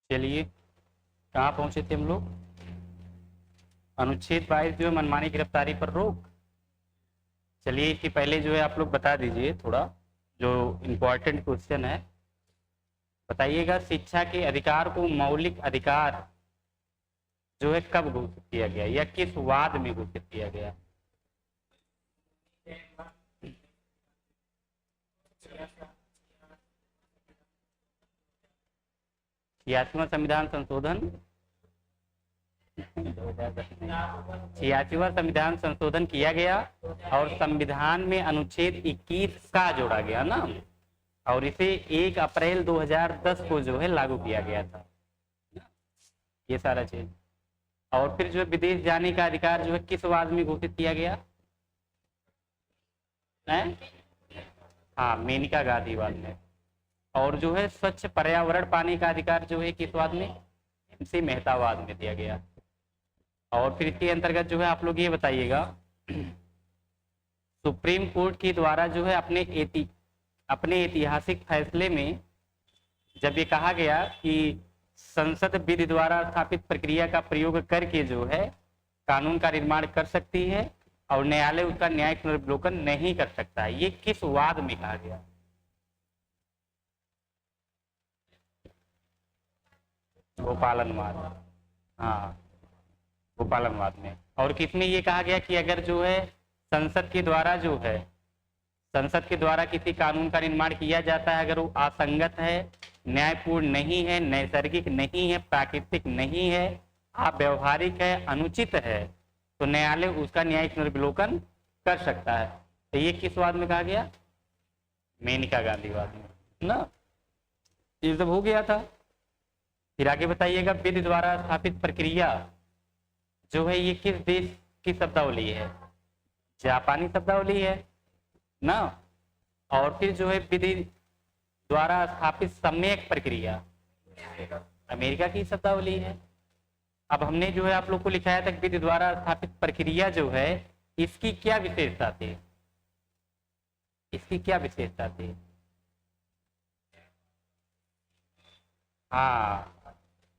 चलिए, कहाँ पहुंचे थे हम लोग? अनुच्छेद 22 जो है मनमानी गिरफ्तारी पर रोक। चलिए, इसके पहले जो है आप लोग बता दीजिए थोड़ा, जो इम्पोर्टेंट क्वेश्चन है। बताइएगा, शिक्षा के अधिकार को मौलिक अधिकार जो है कब घोषित किया गया या किस वाद में घोषित किया गया? छियासीवां संविधान संशोधन 86वां संविधान संशोधन किया गया और संविधान में अनुच्छेद 21 का जोड़ा गया ना, और इसे 1 अप्रैल 2010 को जो है लागू किया गया था। ये सारा चीज। और फिर जो है विदेश जाने का अधिकार जो है किस वाद में घोषित किया गया है? हाँ, मेनका गांधी वाद में। और जो है स्वच्छ पर्यावरण पाने का अधिकार जो है किस वाद में? MC मेहता वाद में दिया गया। और फिर इसके अंतर्गत जो है आप लोग ये बताइएगा, सुप्रीम कोर्ट के द्वारा जो है अपने ऐतिहासिक फैसले में जब ये कहा गया कि संसद विधि द्वारा स्थापित प्रक्रिया का प्रयोग करके जो है कानून का निर्माण कर सकती है और न्यायालय उसका न्यायिक पुनर्विलोकन नहीं कर सकता है, ये किस वाद में कहा गया? गोपालनवाद। हाँ, गोपालनवाद में। और किसमें ये कहा गया कि अगर जो है संसद के द्वारा जो है संसद के द्वारा किसी कानून का निर्माण किया जाता है, अगर वो असंगत है, न्यायपूर्ण नहीं है, नैसर्गिक नहीं है, प्राकृतिक नहीं है, अव्यवहारिक है, अनुचित है, तो न्यायालय उसका न्यायिक पुनर्विलोकन कर सकता है। तो ये किस वाद में कहा गया? मेनका गांधीवाद में ना। ये सब हो गया था। फिर आगे बताइएगा, विधि द्वारा स्थापित प्रक्रिया जो है ये किस देश की शब्दावली है? जापानी शब्दावली है ना। और फिर जो है विधि द्वारा स्थापित सम्यक प्रक्रिया अमेरिका की शब्दावली है। अब हमने जो है आप लोग को लिखाया था विधि द्वारा स्थापित प्रक्रिया जो है इसकी क्या विशेषता थी? इसकी क्या विशेषता थी? हाँ,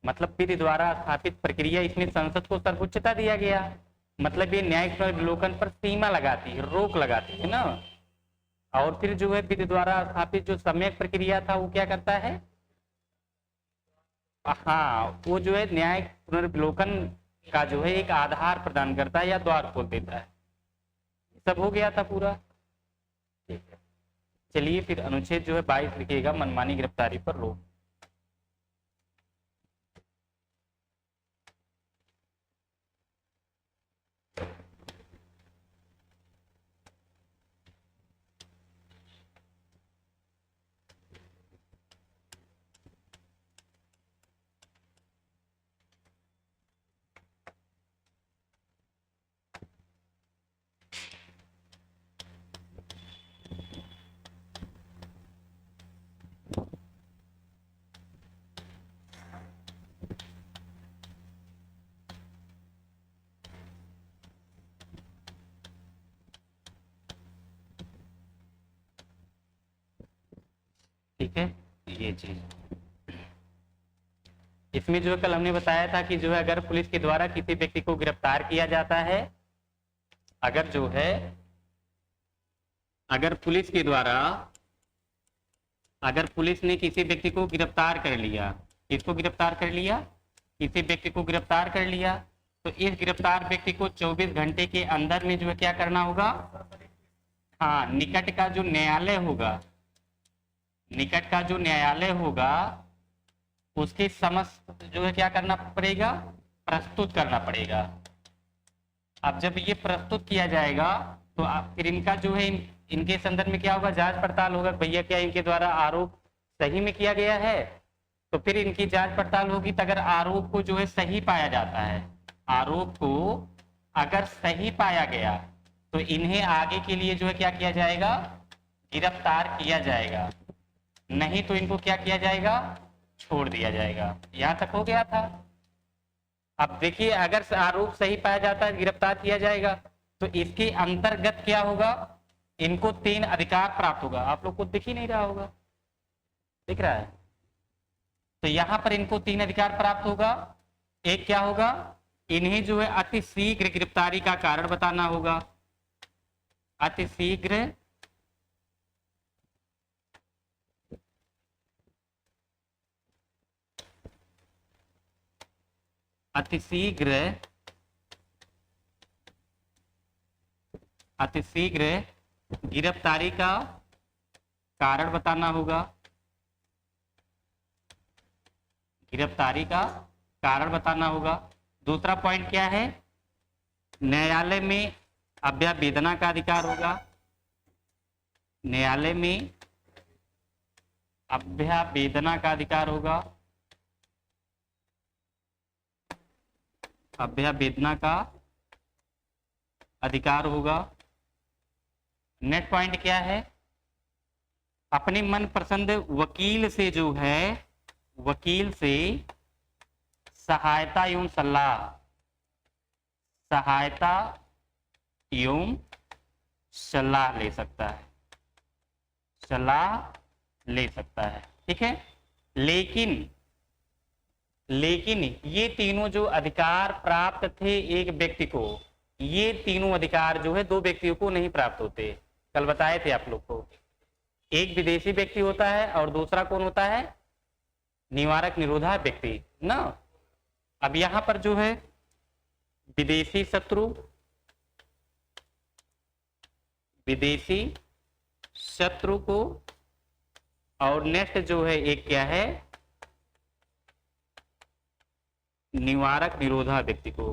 मतलब विधि द्वारा स्थापित प्रक्रिया, इसमें संसद को सर्वोच्चता दिया गया, मतलब ये न्यायिक पुनर्विलोकन पर सीमा लगाती है, रोक लगाती है ना। और फिर जो है विधि द्वारा स्थापित जो सम्यक प्रक्रिया था वो क्या करता है? हाँ, वो जो है न्यायिक पुनर्विलोकन का जो है एक आधार प्रदान करता है या द्वार खोल देता है। सब हो गया था पूरा। ठीक है, चलिए फिर अनुच्छेद जो है 22 लिखिएगा, मनमानी गिरफ्तारी पर रोक। ठीक है, ये चीज इसमें जो है कल हमने बताया था कि जो है अगर पुलिस के द्वारा किसी व्यक्ति को गिरफ्तार किया जाता है, अगर जो है अगर पुलिस के द्वारा अगर पुलिस ने किसी व्यक्ति को गिरफ्तार कर लिया, किसको गिरफ्तार कर लिया? किसी व्यक्ति को गिरफ्तार कर लिया, तो इस गिरफ्तार व्यक्ति को 24 घंटे के अंदर में जो है क्या करना होगा? हाँ, निकट का जो न्यायालय होगा, निकट का जो न्यायालय होगा उसके समस्त जो है क्या करना पड़ेगा? प्रस्तुत करना पड़ेगा। अब जब ये प्रस्तुत किया जाएगा तो फिर इनका जो है इनके संदर्भ में क्या होगा? जांच पड़ताल होगा, भैया क्या इनके द्वारा आरोप सही में किया गया है? तो फिर इनकी जांच पड़ताल होगी। तो अगर आरोप को जो है सही पाया जाता है, आरोप को अगर सही पाया गया तो इन्हें आगे के लिए जो है क्या किया जाएगा? गिरफ्तार किया जाएगा। नहीं तो इनको क्या किया जाएगा? छोड़ दिया जाएगा। यहां तक हो गया था। अब देखिए, अगर आरोप सही पाया जाता है, गिरफ्तार किया जाएगा, तो इसके अंतर्गत क्या होगा? इनको 3 अधिकार प्राप्त होगा। आप लोग को दिख ही नहीं रहा होगा, दिख रहा है? तो यहां पर इनको 3 अधिकार प्राप्त होगा। एक क्या होगा, इन्हें जो है अति शीघ्र गिरफ्तारी का कारण बताना होगा। अति शीघ्र अतिशीघ्र गिरफ्तारी का कारण बताना होगा। गिरफ्तारी का कारण बताना होगा। दूसरा पॉइंट क्या है, न्यायालय में अभ्यावेदना का अधिकार होगा। न्यायालय में अभ्यावेदना का अधिकार होगा। अभ्यावेदना का अधिकार होगा। नेक्स्ट पॉइंट क्या है, अपने मन पसंद वकील से जो है, वकील से सहायता एवं सलाह ले सकता है। सलाह ले सकता है, ठीक है। लेकिन ये तीनों जो अधिकार प्राप्त थे एक व्यक्ति को, ये तीनों अधिकार जो है दो व्यक्तियों को नहीं प्राप्त होते। कल बताए थे आप लोग को, एक विदेशी व्यक्ति होता है और दूसरा कौन होता है, निवारक निरोधा व्यक्ति ना। अब यहां पर जो है विदेशी शत्रु को, और नेक्स्ट जो है एक क्या है, निवारक निरोधा व्यक्ति को।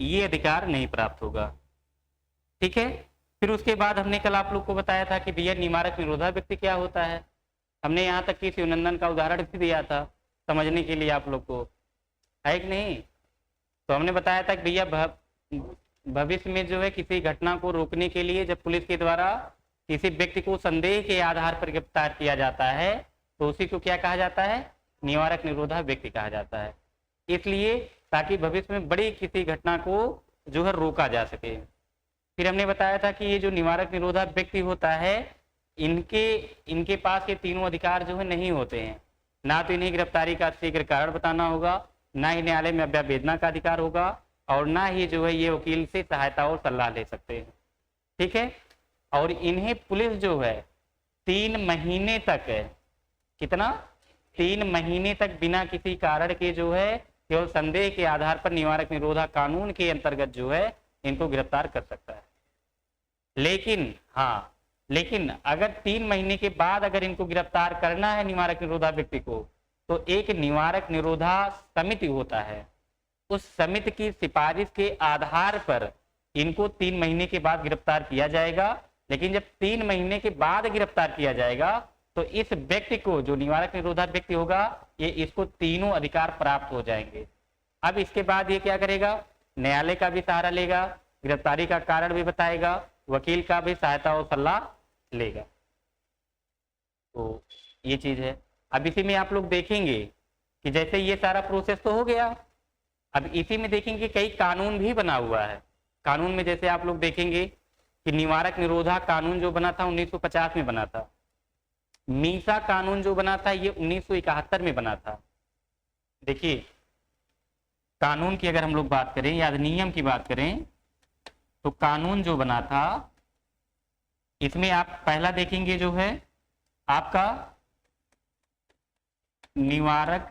ये अधिकार नहीं प्राप्त होगा, ठीक है। फिर उसके बाद हमने कल आप लोग को बताया था कि भैया निवारक निरोधा व्यक्ति क्या होता है। हमने यहाँ तक कि शिवनंदन का उदाहरण भी दिया था समझने के लिए आप लोग को, है कि नहीं। तो हमने बताया था कि भैया भविष्य में जो है किसी घटना को रोकने के लिए जब पुलिस के द्वारा किसी व्यक्ति को संदेह के आधार पर गिरफ्तार किया जाता है तो उसी को क्या कहा जाता है, निवारक निरोधा व्यक्ति कहा जाता है। इसलिए ताकि भविष्य में बड़ी किसी घटना को जो है रोका जा सके। फिर हमने बताया था कि ये जो निवारक निरोधा व्यक्ति होता है, इनके पास ये तीनों अधिकार जो है नहीं होते हैं। ना तो इन्हें गिरफ्तारी का शीघ्र कारण बताना होगा, ना ही न्यायालय में अभ्यावेदना का अधिकार होगा, और ना ही जो है ये वकील से सहायता और सलाह ले सकते हैं, ठीक है। और इन्हें पुलिस जो है 3 महीने तक, कितना, 3 महीने तक बिना किसी कारण के जो है केवल संदेह के आधार पर निवारक निरोधा कानून के अंतर्गत जो है इनको गिरफ्तार कर सकता है। लेकिन अगर 3 महीने के बाद अगर इनको गिरफ्तार करना है निवारक निरोधा व्यक्ति को, तो एक निवारक निरोधा समिति होता है, उस समिति की सिफारिश के आधार पर इनको 3 महीने के बाद गिरफ्तार किया जाएगा। लेकिन जब 3 महीने के बाद गिरफ्तार किया जाएगा तो इस व्यक्ति को, जो निवारक निरोधा व्यक्ति होगा, ये इसको तीनों अधिकार प्राप्त हो जाएंगे। अब इसके बाद ये क्या करेगा, न्यायालय का भी सहारा लेगा, गिरफ्तारी का कारण भी बताएगा, वकील का भी सहायता और सलाह लेगा। तो ये चीज है। अब इसी में आप लोग देखेंगे कि जैसे ये सारा प्रोसेस तो हो गया, अब इसी में देखेंगे कई कानून भी बना हुआ है। कानून में जैसे आप लोग देखेंगे कि निवारक निरोधा कानून जो बना था 1950 में बना था। मीसा कानून जो बना था ये 1971 में बना था। देखिए कानून की अगर हम लोग बात करें या अधिनियम की बात करें तो कानून जो बना था इसमें आप पहला देखेंगे जो है आपका निवारक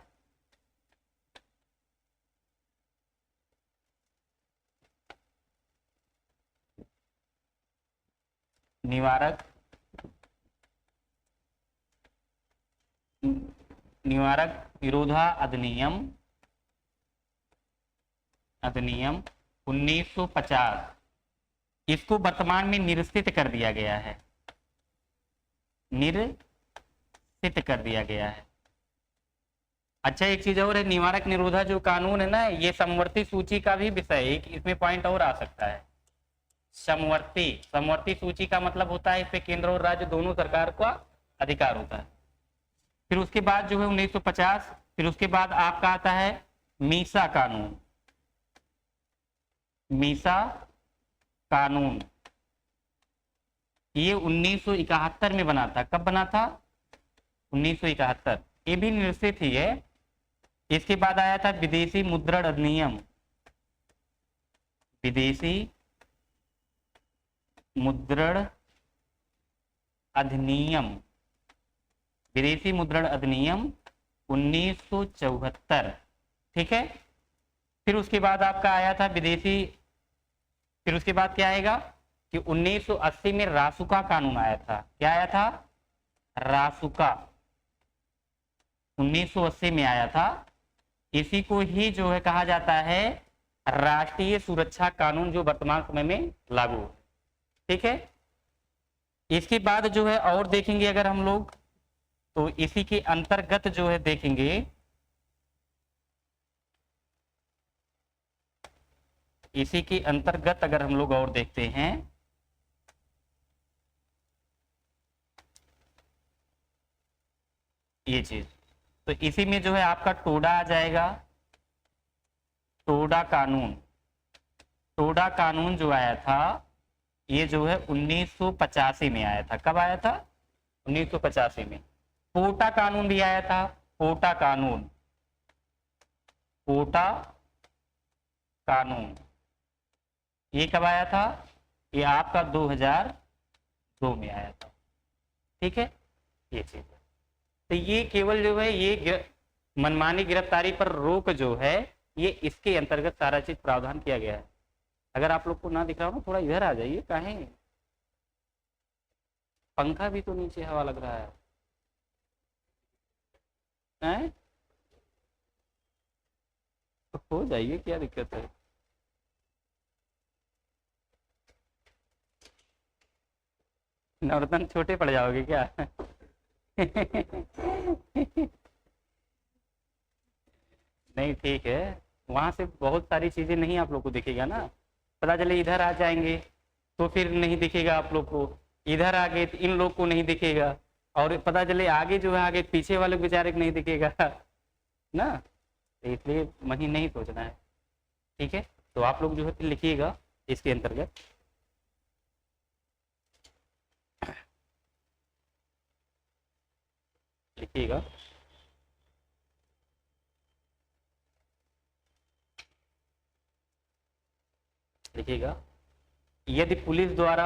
निरोधा अधिनियम 1950, इसको वर्तमान में निरसित कर दिया गया है। निरसित कर दिया गया है। अच्छा एक चीज और है, निवारक निरोधा जो कानून है ना, ये समवर्ती सूची का भी विषय एक इसमें पॉइंट और आ सकता है। समवर्ती सूची का मतलब होता है इस पे केंद्र और राज्य दोनों सरकार का अधिकार होता है। फिर उसके बाद जो है 1950, फिर उसके बाद आपका आता है मीसा कानून। मीसा कानून ये 1971 में बना था। कब बना था? 1971। ये भी निरसित ही है। इसके बाद आया था विदेशी मुद्रण अधिनियम। विदेशी मुद्रण अधिनियम, विदेशी मुद्रण अधिनियम 1974। ठीक है। फिर उसके बाद आपका आया था विदेशी, फिर उसके बाद क्या आएगा कि 1980 में रासुका कानून आया था। क्या आया था? रासुका 1980 में आया था। इसी को ही जो है कहा जाता है राष्ट्रीय सुरक्षा कानून, जो वर्तमान समय में लागू है। ठीक है। इसके बाद जो है और देखेंगे अगर हम लोग, तो इसी के अंतर्गत जो है देखेंगे, इसी के अंतर्गत अगर हम लोग और देखते हैं, ये चीज, तो इसी में जो है आपका टोडा आ जाएगा। टोडा कानून, टोडा कानून जो आया था ये जो है 1985 में आया था। कब आया था? 1985 में। पोटा कानून भी आया था। पोटा कानून, पोटा कानून ये कब आया था? ये आपका 2002 में आया था। ठीक है। ये चीज है। तो ये केवल जो है ये मनमानी गिरफ्तारी पर रोक जो है, ये इसके अंतर्गत सारा चीज प्रावधान किया गया है। अगर आप लोग को ना दिख रहा हो ना, थोड़ा इधर आ जाइए। काहे? पंखा भी तो नीचे हवा लग रहा है। हैं? तो हो जाइए, क्या दिक्कत है? नवरत्न छोटे पड़ जाओगे क्या? नहीं, ठीक है। वहां से बहुत सारी चीजें नहीं आप लोग को दिखेगा ना। पता चले इधर आ जाएंगे तो फिर नहीं दिखेगा आप लोग को, इधर आगे तो इन लोग को नहीं दिखेगा, और पता चले आगे जो है आगे पीछे वाले बेचारे को नहीं दिखेगा ना। तो इसलिए वही नहीं सोचना है। ठीक है। तो आप लोग जो है फिर लिखिएगा इसके अंतर्गत। लिखिएगा, लिखिएगा, यदि पुलिस द्वारा,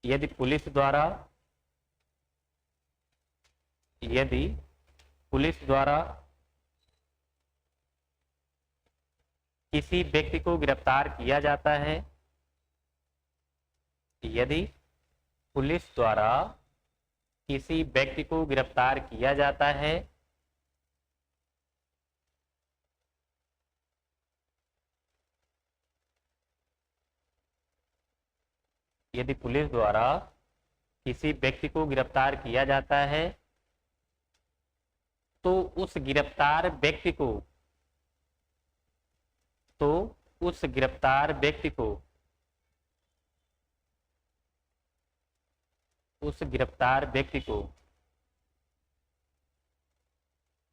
यदि पुलिस द्वारा, यदि पुलिस द्वारा किसी व्यक्ति को गिरफ्तार किया जाता है, यदि पुलिस द्वारा किसी व्यक्ति को गिरफ्तार किया जाता है, यदि पुलिस द्वारा किसी व्यक्ति को गिरफ्तार किया जाता है, तो उस गिरफ्तार व्यक्ति को, तो उस गिरफ्तार व्यक्ति को, उस गिरफ्तार व्यक्ति को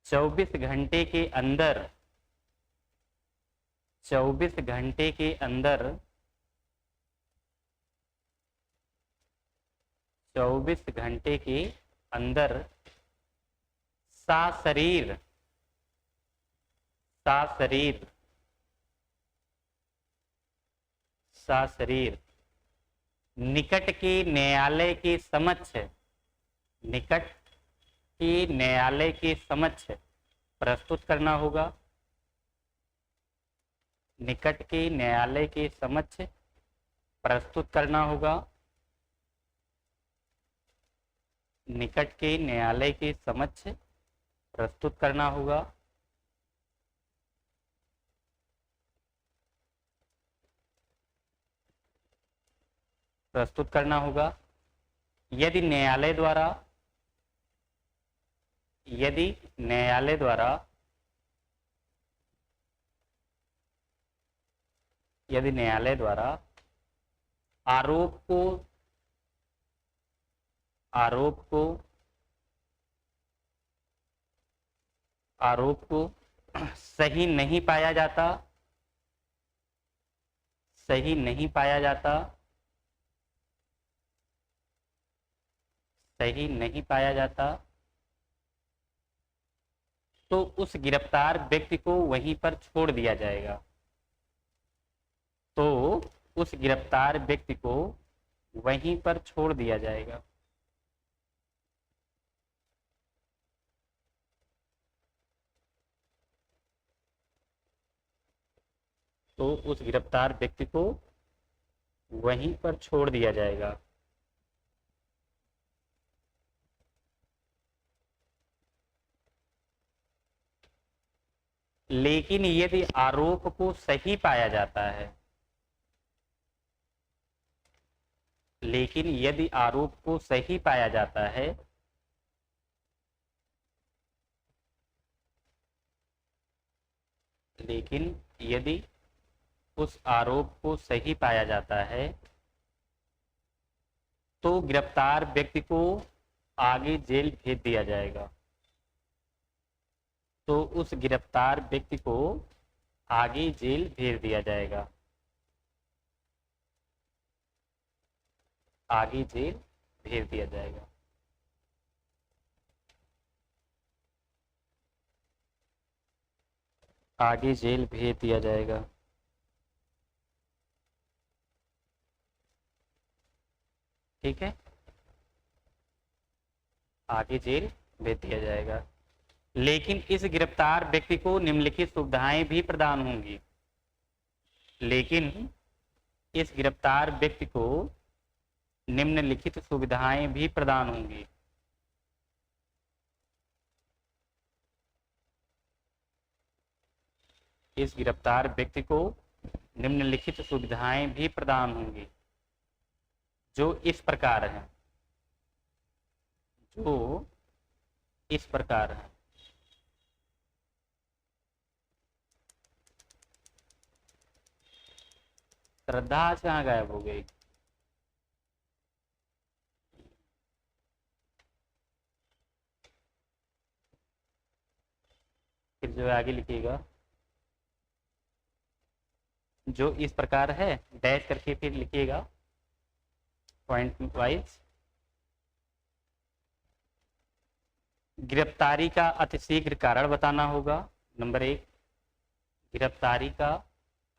24 घंटे के अंदर, 24 घंटे के अंदर, 24 घंटे के अंदर सशरीर, सशरीर, सशरीर निकट के न्यायालय के समक्ष, निकट के न्यायालय के समक्ष प्रस्तुत करना होगा, निकट के न्यायालय के समक्ष प्रस्तुत करना होगा, निकट के न्यायालय के समक्ष प्रस्तुत करना होगा, प्रस्तुत करना होगा। यदि न्यायालय द्वारा, यदि न्यायालय द्वारा, यदि न्यायालय द्वारा आरोप को, आरोप को, आरोप को सही नहीं पाया जाता, सही नहीं पाया जाता, सही नहीं पाया जाता तो उस गिरफ्तार व्यक्ति को वहीं पर छोड़ दिया जाएगा। तो उस गिरफ्तार व्यक्ति को वहीं पर छोड़ दिया जाएगा। तो उस गिरफ्तार व्यक्ति को वहीं पर छोड़ दिया जाएगा। लेकिन यदि आरोप को सही पाया जाता है, लेकिन यदि आरोप को सही पाया जाता है लेकिन यदि उस आरोप को सही पाया जाता है तो गिरफ्तार व्यक्ति को आगे जेल भेज दिया जाएगा। तो उस गिरफ्तार व्यक्ति को आगे जेल भेज दिया जाएगा। आगे जेल भेज दिया जाएगा। आगे जेल भेज दिया जाएगा। ठीक है, आगे जेल भेज दिया जाएगा। लेकिन इस गिरफ्तार व्यक्ति को निम्नलिखित सुविधाएं भी प्रदान होंगी। लेकिन इस गिरफ्तार व्यक्ति को निम्नलिखित सुविधाएं भी प्रदान होंगी। इस गिरफ्तार व्यक्ति को निम्नलिखित सुविधाएं भी प्रदान होंगी जो इस प्रकार हैं। जो इस प्रकार है। श्रद्धा आज कहाँ गायब हो गई? फिर जो आगे लिखिएगा जो इस प्रकार है डैश करके फिर लिखिएगा पॉइंट वाइज। गिरफ्तारी का अतिशीघ्र कारण बताना होगा। नंबर 1, गिरफ्तारी का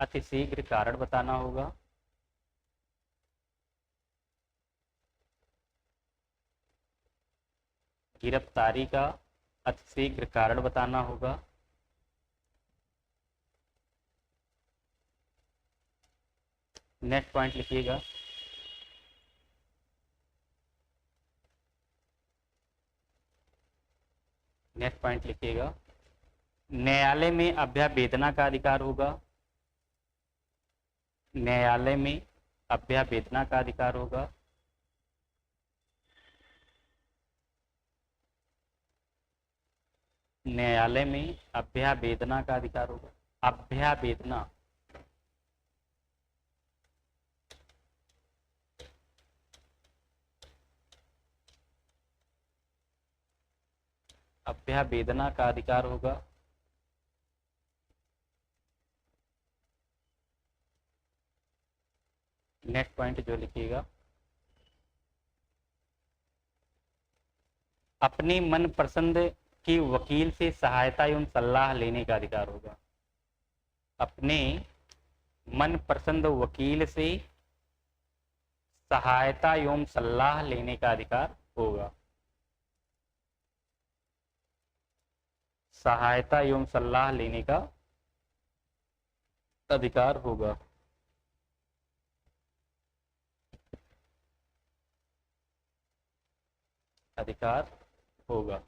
अतिशीघ्र कारण बताना होगा। गिरफ्तारी का अतिशीघ्र कारण बताना होगा। नेक्स्ट पॉइंट लिखिएगा नेक्स्ट पॉइंट लिखिएगा न्यायालय में अभ्यावेदना का अधिकार होगा। न्यायालय में अभ्यावेदना का अधिकार होगा। न्यायालय में अभ्यावेदना का अधिकार होगा। अभ्यावेदना अभ्यावेदना का अधिकार होगा। नेक्स्ट पॉइंट जो लिखिएगा अपने मन पसंद के वकील से सहायता एवं सलाह लेने का अधिकार होगा। अपने मन पसंद वकील से सहायता एवं सलाह लेने का अधिकार होगा। सहायता एवं सलाह लेने का अधिकार होगा। अधिकार होगा।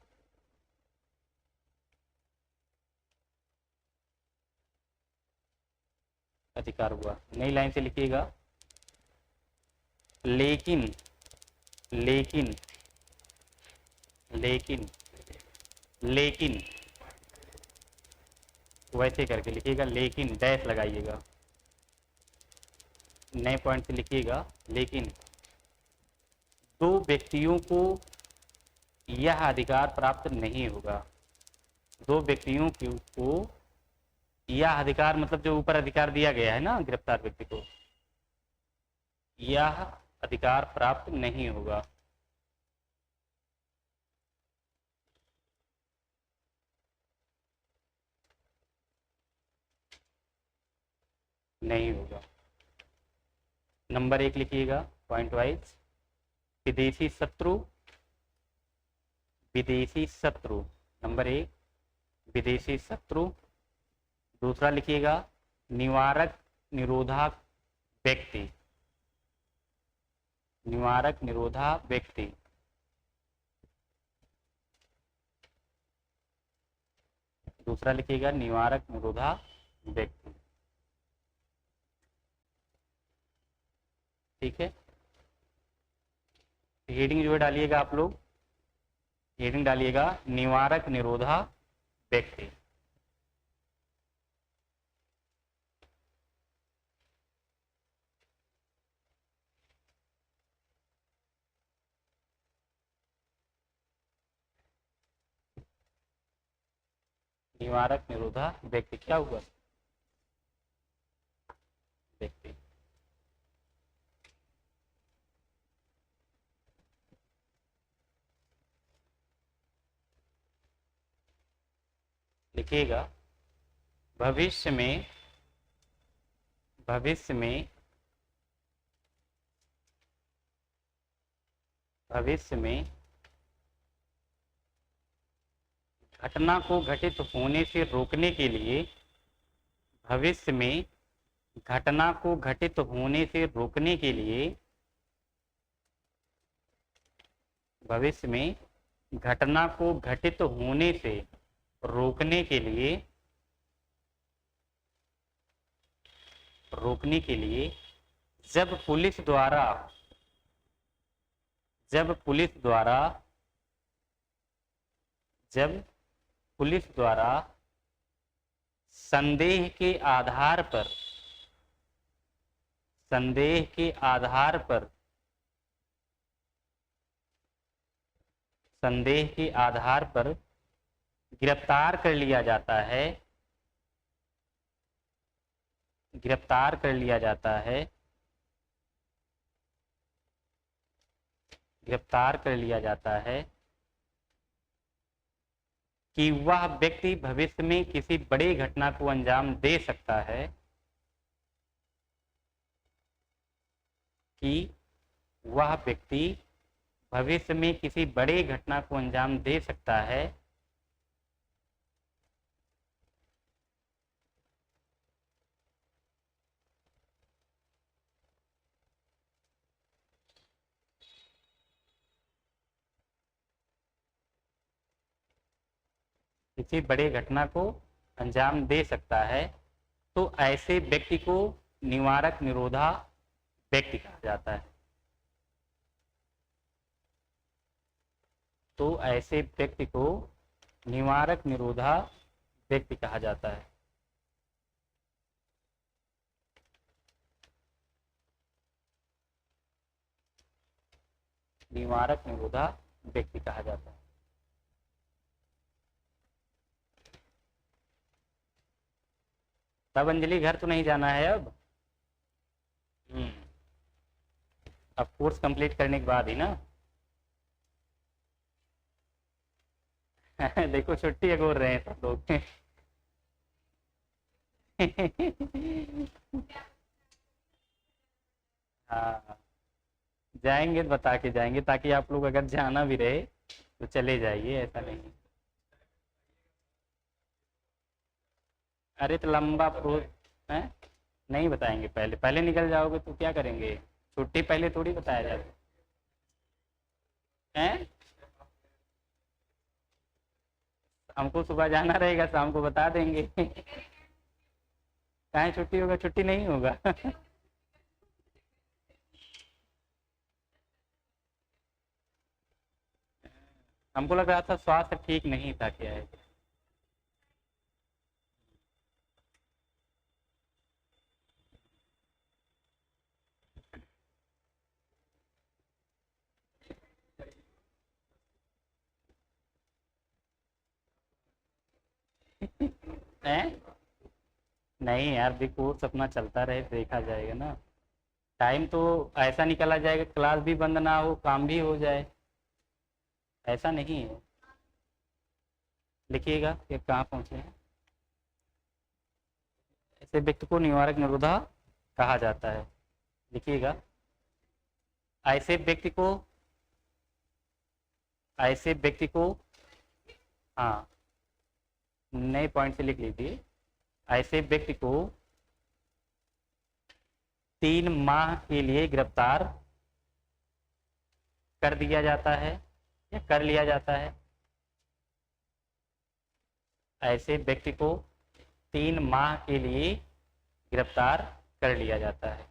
अधिकार हुआ। नई लाइन से लिखिएगा लेकिन लेकिन लेकिन लेकिन वैसे करके लिखिएगा लेकिन डैश लगाइएगा। नए पॉइंट से लिखिएगा लेकिन दो व्यक्तियों को यह अधिकार प्राप्त नहीं होगा। दो व्यक्तियों को यह अधिकार मतलब जो ऊपर अधिकार दिया गया है ना गिरफ्तार व्यक्ति को, यह अधिकार प्राप्त नहीं होगा। नहीं होगा। नंबर 1 लिखिएगा पॉइंट वाइज। विदेशी शत्रु, विदेशी शत्रु नंबर 1 विदेशी शत्रु। दूसरा लिखिएगा निवारक निरोधक व्यक्ति, निवारक निरोधा व्यक्ति। दूसरा लिखिएगा निवारक निरोधा व्यक्ति। ठीक है, हेडिंग जो है डालिएगा आप लोग, हेडिंग डालिएगा निवारक निरोधा व्यक्ति। निवारक निरोधा व्यक्ति क्या हुआ? व्यक्ति। लिखिएगा भविष्य में, भविष्य में, भविष्य में घटना को घटित होने से रोकने के लिए, भविष्य में घटना को घटित होने से रोकने के लिए, भविष्य में घटना को घटित होने से रोकने के लिए, रोकने के लिए जब पुलिस द्वारा, जब पुलिस द्वारा, जब पुलिस द्वारा संदेह के आधार पर, संदेह के आधार पर, संदेह के आधार पर गिरफ्तार कर लिया जाता है, गिरफ्तार कर लिया जाता है, गिरफ्तार कर लिया जाता है कि वह व्यक्ति भविष्य में किसी बड़ी घटना को अंजाम दे सकता है, कि वह व्यक्ति भविष्य में किसी बड़ी घटना को अंजाम दे सकता है, किसी बड़ी घटना को अंजाम दे सकता है, तो ऐसे व्यक्ति को निवारक निरोधा व्यक्ति कहा जाता है। तो ऐसे व्यक्ति को निवारक निरोधा व्यक्ति कहा जाता है। निवारक निरोधा व्यक्ति कहा जाता है। तब अंजलि घर तो नहीं जाना है अब? अब कोर्स कंप्लीट करने के बाद ही ना। देखो छुट्टी अगोर रहे हैं सब लोग। हाँ, जाएंगे तो बता के जाएंगे, ताकि आप लोग अगर जाना भी रहे तो चले जाइए, ऐसा नहीं। अरे तो लंबा प्रोस है, नहीं बताएंगे। पहले पहले निकल जाओगे तो क्या करेंगे? छुट्टी पहले थोड़ी बताया जाता है। हमको सुबह जाना रहेगा, शाम को बता देंगे। कहाँ छुट्टी होगा? छुट्टी नहीं होगा। हमको लग रहा था स्वास्थ्य ठीक नहीं था, क्या है। हैं? नहीं यार, भी कोर्स अपना चलता रहे, देखा जाएगा ना। टाइम तो ऐसा निकला जाएगा, क्लास भी बंद ना हो, काम भी हो जाए, ऐसा नहीं है। लिखिएगा कि कहाँ पहुँचे हैं। ऐसे व्यक्ति को निवारक निरोधा कहा जाता है। लिखिएगा, ऐसे व्यक्ति को, ऐसे व्यक्ति को, हाँ नए पॉइंट से लिख लीजिए, ऐसे व्यक्ति को 3 माह के लिए गिरफ्तार कर दिया जाता है या कर लिया जाता है। ऐसे व्यक्ति को 3 माह के लिए गिरफ्तार कर लिया जाता है।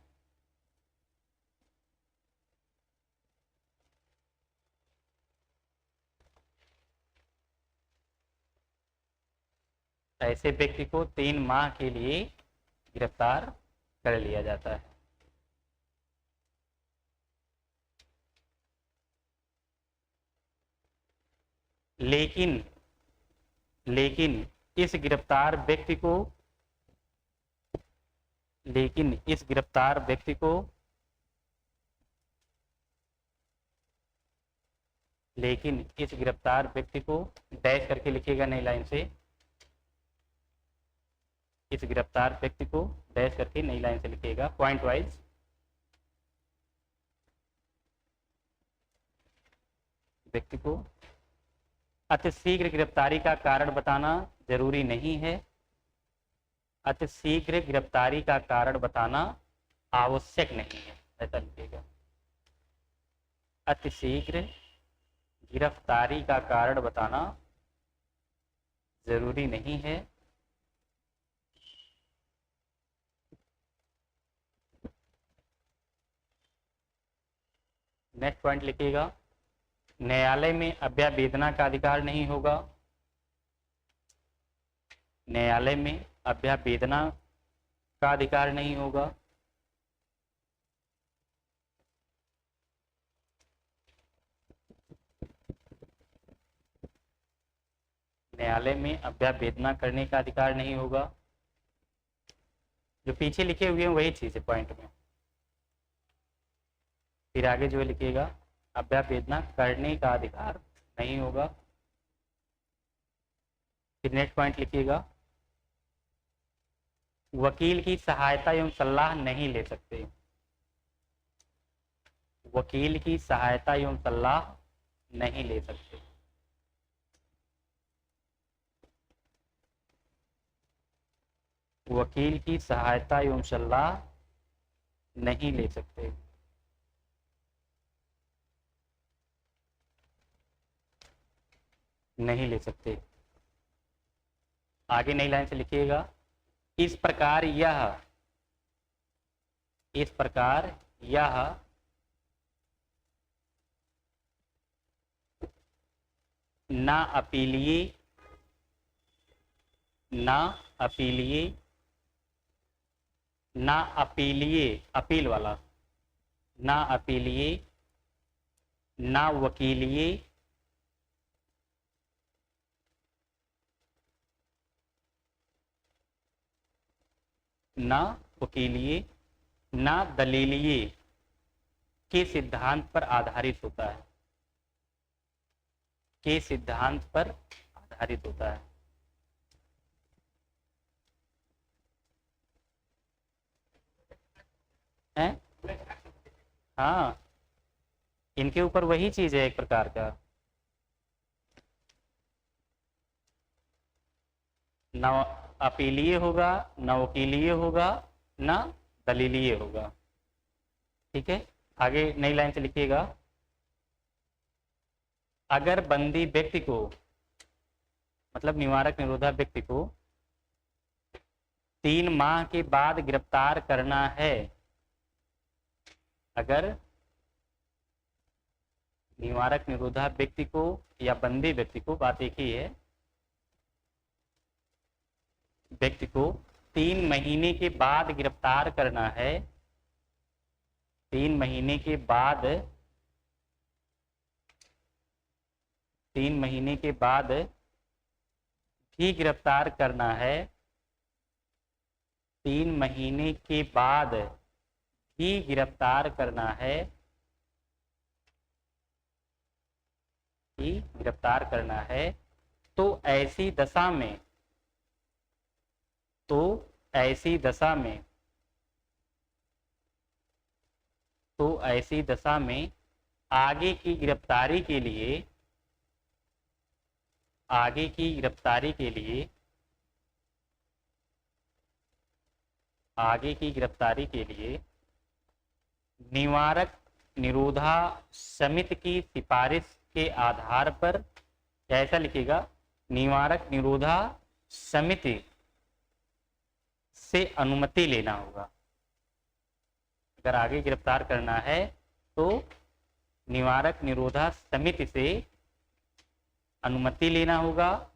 ऐसे व्यक्ति को 3 माह के लिए गिरफ्तार कर लिया जाता है। लेकिन लेकिन इस गिरफ्तार व्यक्ति को, लेकिन इस गिरफ्तार व्यक्ति को, लेकिन इस गिरफ्तार व्यक्ति को डैश करके लिखिएगा नई लाइन से, इस गिरफ्तार व्यक्ति को डैश करके नई लाइन से लिखिएगा पॉइंट वाइज। व्यक्ति को अतिशीघ्र गिरफ्तारी का कारण बताना जरूरी नहीं है। अतिशीघ्र गिरफ्तारी का कारण बताना आवश्यक नहीं है, ऐसा लिखिएगा। अतिशीघ्र गिरफ्तारी का कारण बताना जरूरी नहीं है। नेक्स्ट पॉइंट लिखिएगा, न्यायालय में अभ्यावेदना का अधिकार नहीं होगा। न्यायालय में अभ्यावेदना का अधिकार नहीं होगा। न्यायालय में अभ्यावेदना करने का अधिकार नहीं होगा। जो पीछे लिखे हुए हैं वही चीज है पॉइंट में। फिर आगे जो लिखिएगा, अभ्यावेदना करने का अधिकार नहीं होगा। फिर नेक्स्ट पॉइंट लिखिएगा, वकील की सहायता एवं सलाह नहीं ले सकते। वकील की सहायता एवं सलाह नहीं ले सकते। वकील की सहायता एवं सलाह नहीं ले सकते। नहीं ले सकते। आगे नई लाइन से लिखिएगा, इस प्रकार यह, इस प्रकार यह ना अपीलीय, ना अपीलीय, ना अपीलीय अपील वाला, ना अपीलीय, ना वकीलीय, ना वकीलीय, ना दलीलीय के सिद्धांत पर आधारित होता है। के सिद्धांत पर आधारित होता है। हैं? हाँ, इनके ऊपर वही चीज है एक प्रकार का। न अपीलीय होगा, न वकीलीय होगा, न दलीलीय होगा। ठीक है, आगे नई लाइन से लिखिएगा, अगर बंदी व्यक्ति को, मतलब निवारक निरोधा व्यक्ति को 3 माह के बाद गिरफ्तार करना है, अगर निवारक निरोधा व्यक्ति को या बंदी व्यक्ति को, बात एक ही है, व्यक्ति को 3 महीने के बाद गिरफ्तार करना है, 3 महीने के बाद, 3 महीने के बाद भी गिरफ्तार करना है, 3 महीने के बाद भी गिरफ्तार करना है, ही गिरफ्तार करना है, तो ऐसी दशा में, तो ऐसी दशा में ऐसी दशा में आगे की गिरफ्तारी के लिए आगे की गिरफ्तारी के लिए आगे की गिरफ्तारी के लिए निवारक निरोधा समिति की सिफारिश के आधार पर, ऐसा लिखेगा, निवारक निरोधा समिति से अनुमति लेना होगा। अगर आगे गिरफ्तार करना है तो निवारक निरोधा समिति से अनुमति लेना होगा।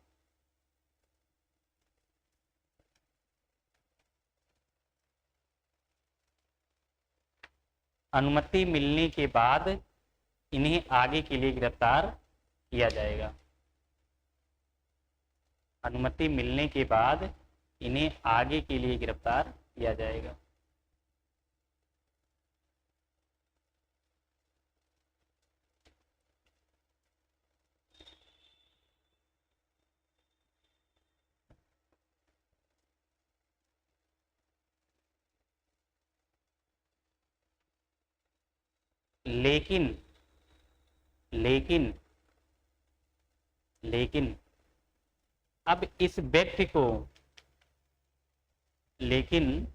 अनुमति मिलने के बाद इन्हें आगे के लिए गिरफ्तार किया जाएगा। अनुमति मिलने के बाद इन्हें आगे के लिए गिरफ्तार किया जाएगा। लेकिन लेकिन लेकिन अब इस व्यक्ति को लेकिन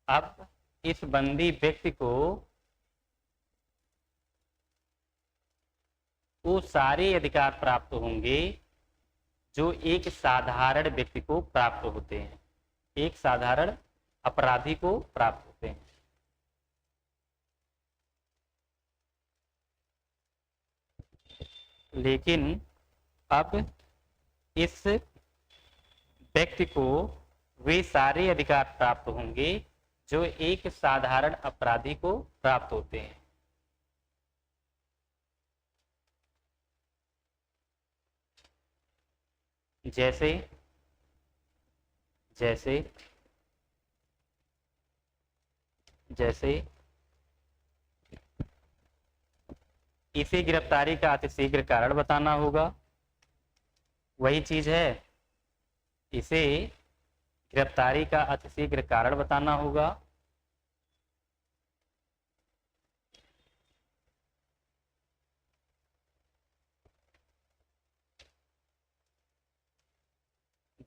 अब इस बंदी व्यक्ति को वो सारे अधिकार प्राप्त होंगे जो एक साधारण व्यक्ति को प्राप्त होते हैं, एक साधारण अपराधी को प्राप्त होते हैं। लेकिन अब इस व्यक्ति को वे सारे अधिकार प्राप्त होंगे जो एक साधारण अपराधी को प्राप्त होते हैं। जैसे जैसे जैसे इसे गिरफ्तारी का अतिशीघ्र कारण बताना होगा। वही चीज है, इसे गिरफ्तारी का अतिशीघ्र कारण बताना होगा।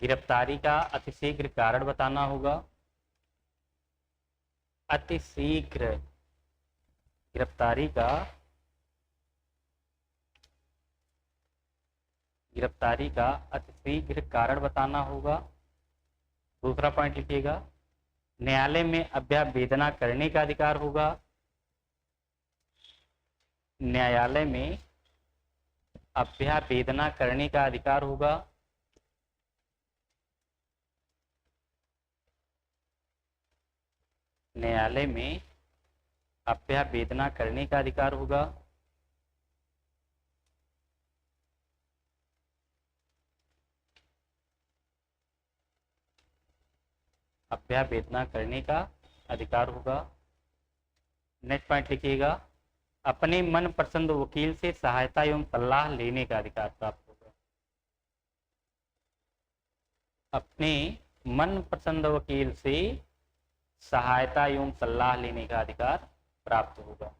गिरफ्तारी का अतिशीघ्र कारण बताना होगा। अतिशीघ्र गिरफ्तारी का अतिशीघ्र कारण बताना होगा। दूसरा पॉइंट लिखिएगा, न्यायालय में अभ्यावेदना करने का अधिकार होगा। न्यायालय में अभ्यावेदना करने का अधिकार होगा। न्यायालय में अभ्यावेदना करने का अधिकार होगा। अभ्यावेदना करने का अधिकार होगा। नेक्स्ट पॉइंट लिखिएगा, अपने मन पसंद वकील से सहायता एवं सलाह लेने का अधिकार प्राप्त होगा। अपने मन पसंद वकील से सहायता एवं सलाह लेने का अधिकार प्राप्त होगा।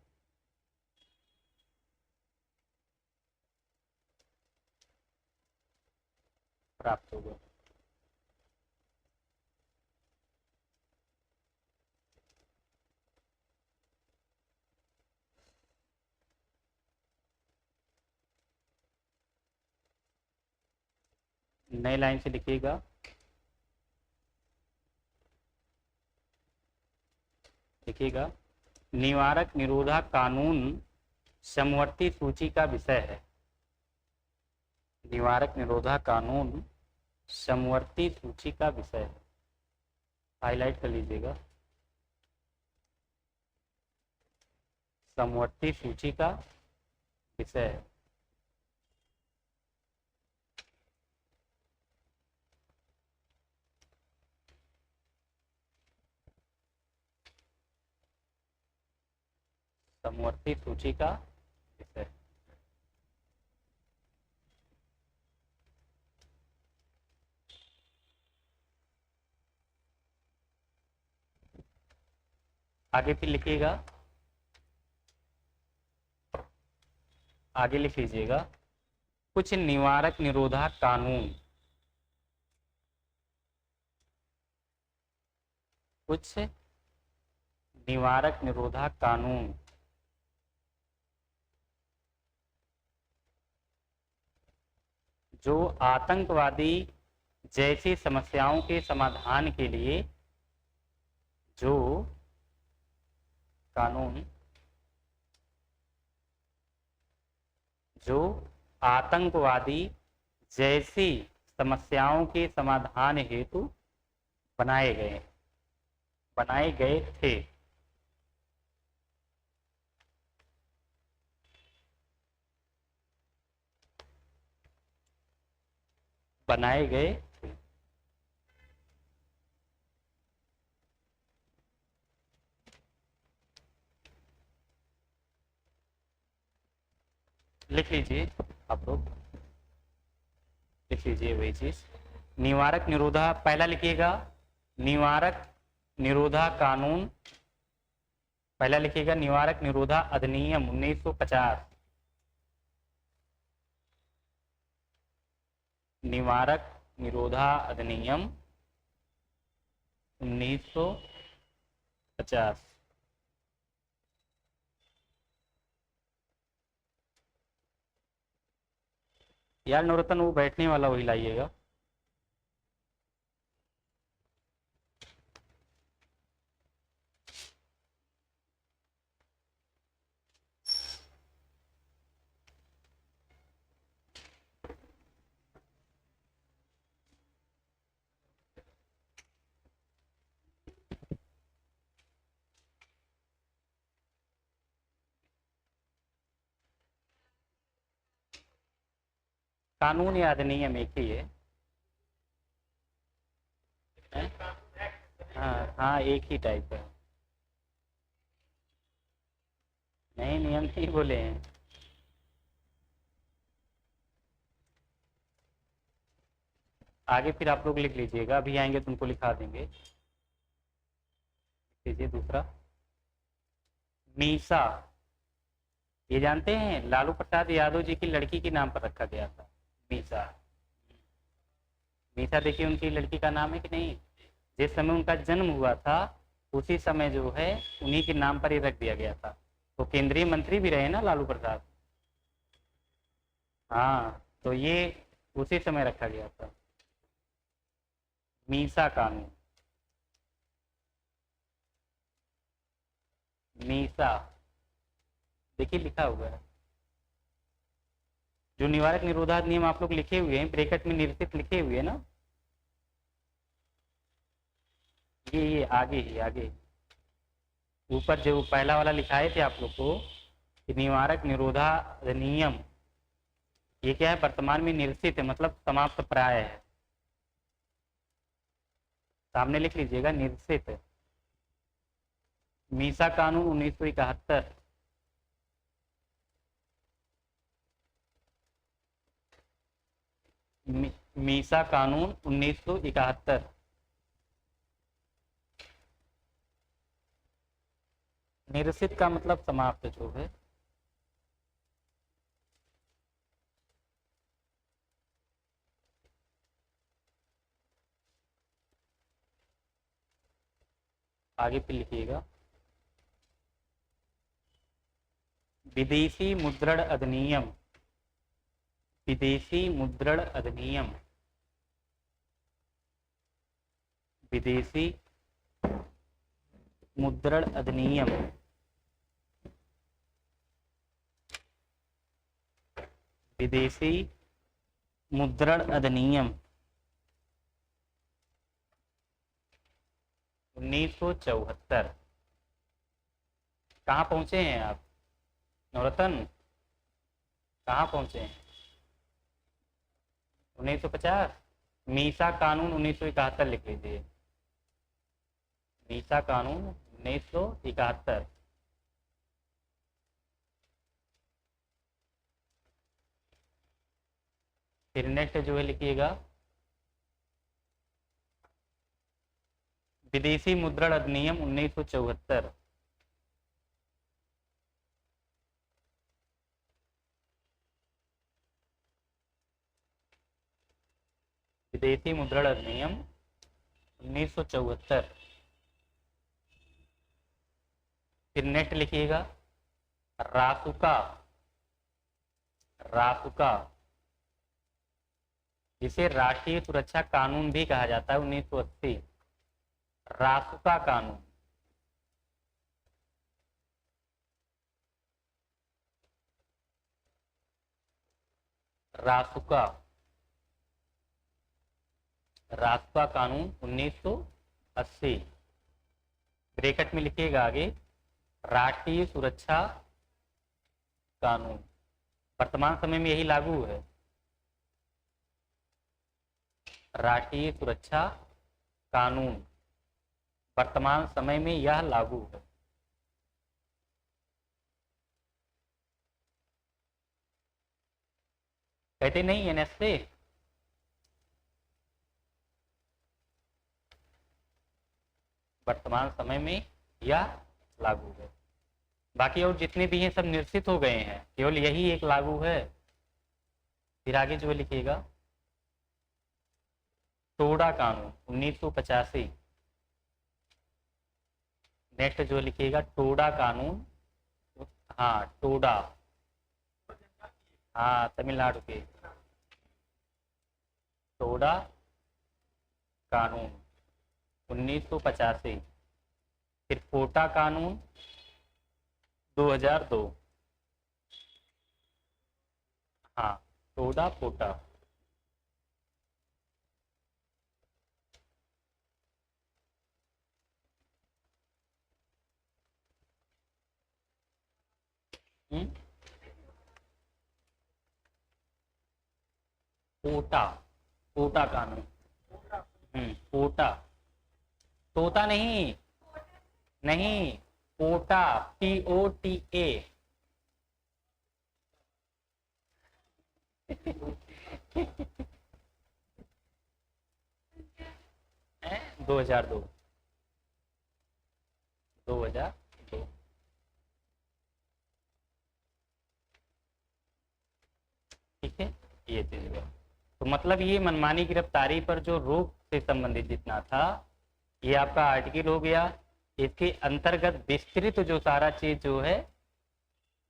प्राप्त होगा। नई लाइन से लिखिएगा, निवारक निरोधा कानून समवर्ती सूची का विषय है। निवारक निरोधा कानून समवर्ती सूची का विषय है। हाईलाइट कर लीजिएगा, समवर्ती सूची का विषय है। समवर्ती सूची का विषय। आगे फिर लिखिएगा, आगे लिख लीजिएगा, कुछ निवारक निरोधक कानून, कुछ निवारक निरोधक कानून जो आतंकवादी जैसी समस्याओं के समाधान के लिए, जो कानून जो आतंकवादी जैसी समस्याओं के समाधान हेतु बनाए गए थे। बनाए गए थे। लिख लीजिए आप लोग, लिख लीजिए वही चीज। निवारक निरोधा, पहला लिखिएगा निवारक निरोधा कानून, पहला लिखिएगा निवारक निरोधा अधिनियम 1950, निवारक निरोधा अधिनियम 1950। यार नवरत्न वो बैठने वाला वही लाइएगा। कानून या अधिनियम एक ही है? हाँ हाँ, एक ही टाइप है। नहीं, नियम ही बोले हैं। आगे फिर आप लोग लिख लीजिएगा, अभी आएंगे तुमको लिखा देंगे। लीजिए दूसरा, मीसा, ये जानते हैं लालू प्रसाद यादव जी की लड़की के नाम पर रखा गया था मीसा। मीसा देखिए उनकी लड़की का नाम है कि नहीं? जिस समय उनका जन्म हुआ था उसी समय जो है उन्हीं के नाम पर ही रख दिया गया था। तो केंद्रीय मंत्री भी रहे ना लालू प्रसाद। हाँ, तो ये उसी समय रखा गया था मीसा कानून। मीसा देखिए लिखा हुआ है। जो निवारक निरोधक नियम आप लोग लिखे हुए हैं ब्रैकेट में निरसित लिखे हुए हैं ना, ये आगे ही आगे ऊपर जो पहला वाला लिखाए थे आप लोग को कि निवारक निरोधा अधिनियम, ये क्या है? वर्तमान में निरसित है, मतलब समाप्त प्राय है। सामने लिख लीजिएगा निरसित। मीसा कानून 1971, मीसा कानून 1971। निरसित का मतलब समाप्त जो है। आगे पे लिखिएगा, विदेशी मुद्रण अधिनियम, विदेशी मुद्रण अधिनियम, विदेशी मुद्रण अधिनियम, विदेशी मुद्रण अधिनियम 1974। कहाँ पहुंचे हैं आप नवरत्न? कहाँ पहुंचे हैं? 1950। मीसा कानून 1971 लिख लीजिए। मीसा कानून 1971। फिर नेक्स्ट जो है लिखिएगा विदेशी मुद्रण अधिनियम 1974। विदेशी मुद्रण अधिनियम 1974। फिर नेक्स्ट लिखिएगा रासुका। रासुका जिसे राष्ट्रीय सुरक्षा कानून भी कहा जाता है 1980। रासुका कानून। रासुका रासुका कानून 1980। ब्रैकेट में लिखिएगा आगे राष्ट्रीय सुरक्षा कानून। वर्तमान समय में यही लागू है। राष्ट्रीय सुरक्षा कानून वर्तमान समय में यह लागू है। कहते नहीं एनएसए। वर्तमान समय में यह लागू है। बाकी और जितने भी हैं सब निश्चित हो गए हैं, केवल यही एक लागू है। फिर आगे जो लिखिएगा टोडा कानून 1985। नेक्स्ट जो लिखिएगा टोडा कानून। हाँ टोडा, हाँ तमिलनाडु के टोडा कानून 1985। फिर कोटा कानून 2002। हाँ टोडा कोटा। कोटा, कोटा कानून। कोटा, तोता नहीं, नहीं कोटा, POTA। 2002। 2002। ठीक है, ये चीज है। तो मतलब ये मनमानी गिरफ्तारी पर जो रोक से संबंधित जितना था ये आपका आर्टिकल हो गया। इसके अंतर्गत विस्तृत जो सारा चीज जो है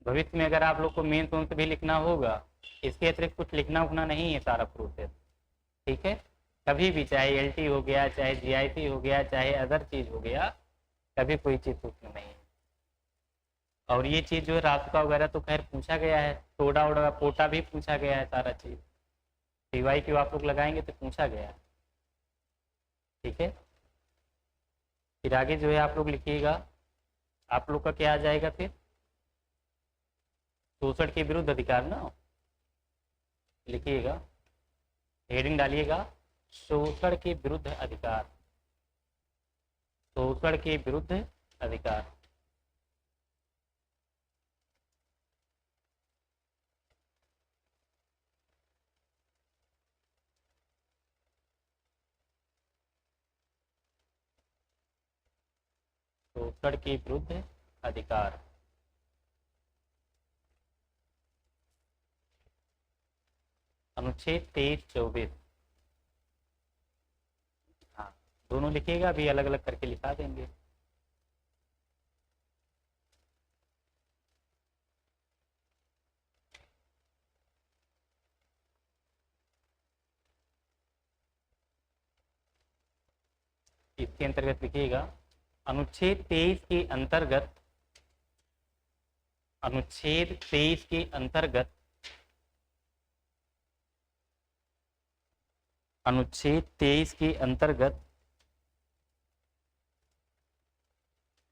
भविष्य में अगर आप लोग को मेन तो भी लिखना होगा, इसके अतिरिक्त कुछ लिखना उखना नहीं है सारा प्रोसेस। ठीक है, कभी भी चाहे LT हो गया, चाहे GIC हो गया, चाहे अदर चीज हो गया, कभी कोई चीज पूछना नहीं है। और ये चीज जो है रासुका वगैरह तो खैर पूछा गया है, टोडा ओडा पोटा भी पूछा गया है, सारा चीज TY क्यों आप लोग लगाएंगे तो पूछा गया है। ठीक है, फिर आगे जो है आप लोग लिखिएगा, आप लोग का क्या आ जाएगा फिर शोषण के विरुद्ध अधिकार ना लिखिएगा, हेडिंग डालिएगा शोषण के विरुद्ध अधिकार। शोषण के विरुद्ध अधिकार। शोषण के विरुद्ध अधिकार। अनुच्छेद 23-24। हाँ दोनों लिखिएगा, अभी अलग अलग करके लिखा देंगे। इसके अंतर्गत लिखिएगा अनुच्छेद 23 के अंतर्गत, अनुच्छेद 23 के अंतर्गत, अनुच्छेद 23 के अंतर्गत,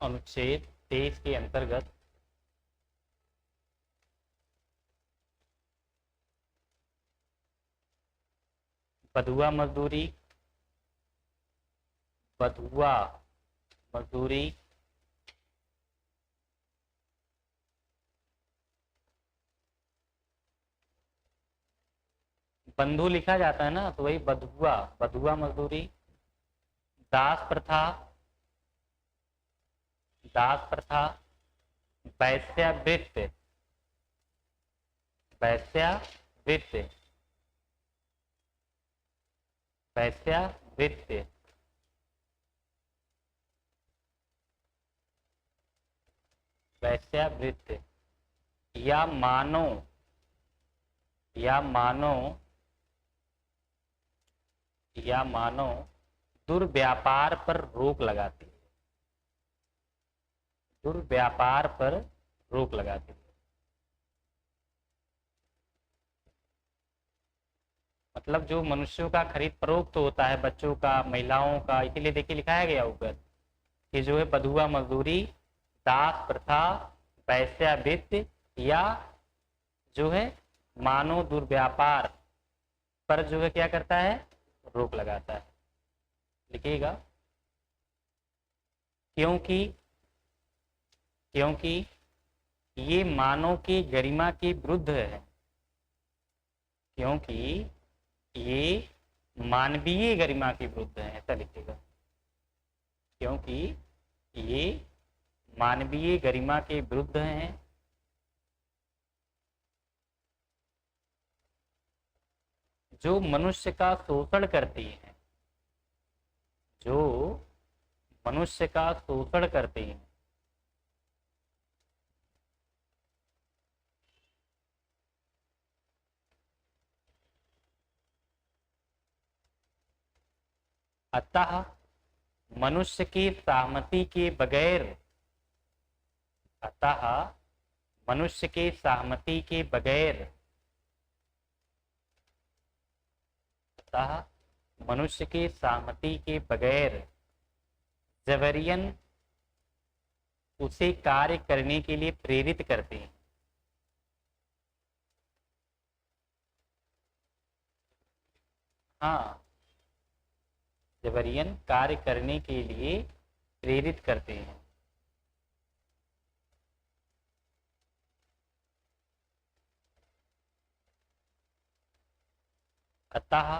अनुच्छेद 23 के अंतर्गत बधुआ मजदूरी, बधुआ मजदूरी बंधु लिखा जाता है ना, तो वही बधुआ, बधुआ मजदूरी, दास प्रथा, दास प्रथा, वैश्यावृत्ति, वैश्यावृत्ति, वैश्यावृत्य, वैश्यावृत्य या मानो, या मानो, या मानो दुर्व्यापार पर रोक लगाती है, दुर्व्यापार पर रोक लगाती है। मतलब जो मनुष्यों का खरीद फरोख्त तो होता है, बच्चों का, महिलाओं का, इसीलिए देखिए लिखाया गया ऊपर कि जो है बधुआ मजदूरी, दास प्रथा, वैश्यावृत्ति या जो है मानव दुर्व्यापार पर जो है क्या करता है, रोक लगाता है। लिखिएगा, क्योंकि, क्योंकि ये मानव की गरिमा के विरुद्ध है, क्योंकि ये मानवीय गरिमा के विरुद्ध है, ऐसा लिखिएगा, क्योंकि ये मानवीय गरिमा के विरुद्ध हैं, जो मनुष्य का शोषण करती हैं, जो मनुष्य का शोषण करती हैं, अतः मनुष्य की सहमति के बगैर, अतः मनुष्य के सहमति के बगैर, अतः मनुष्य के सहमति के बगैर जबरियन उसे कार्य करने के लिए प्रेरित करते हैं। हाँ, जबरियन कार्य करने के लिए प्रेरित करते हैं। अतः,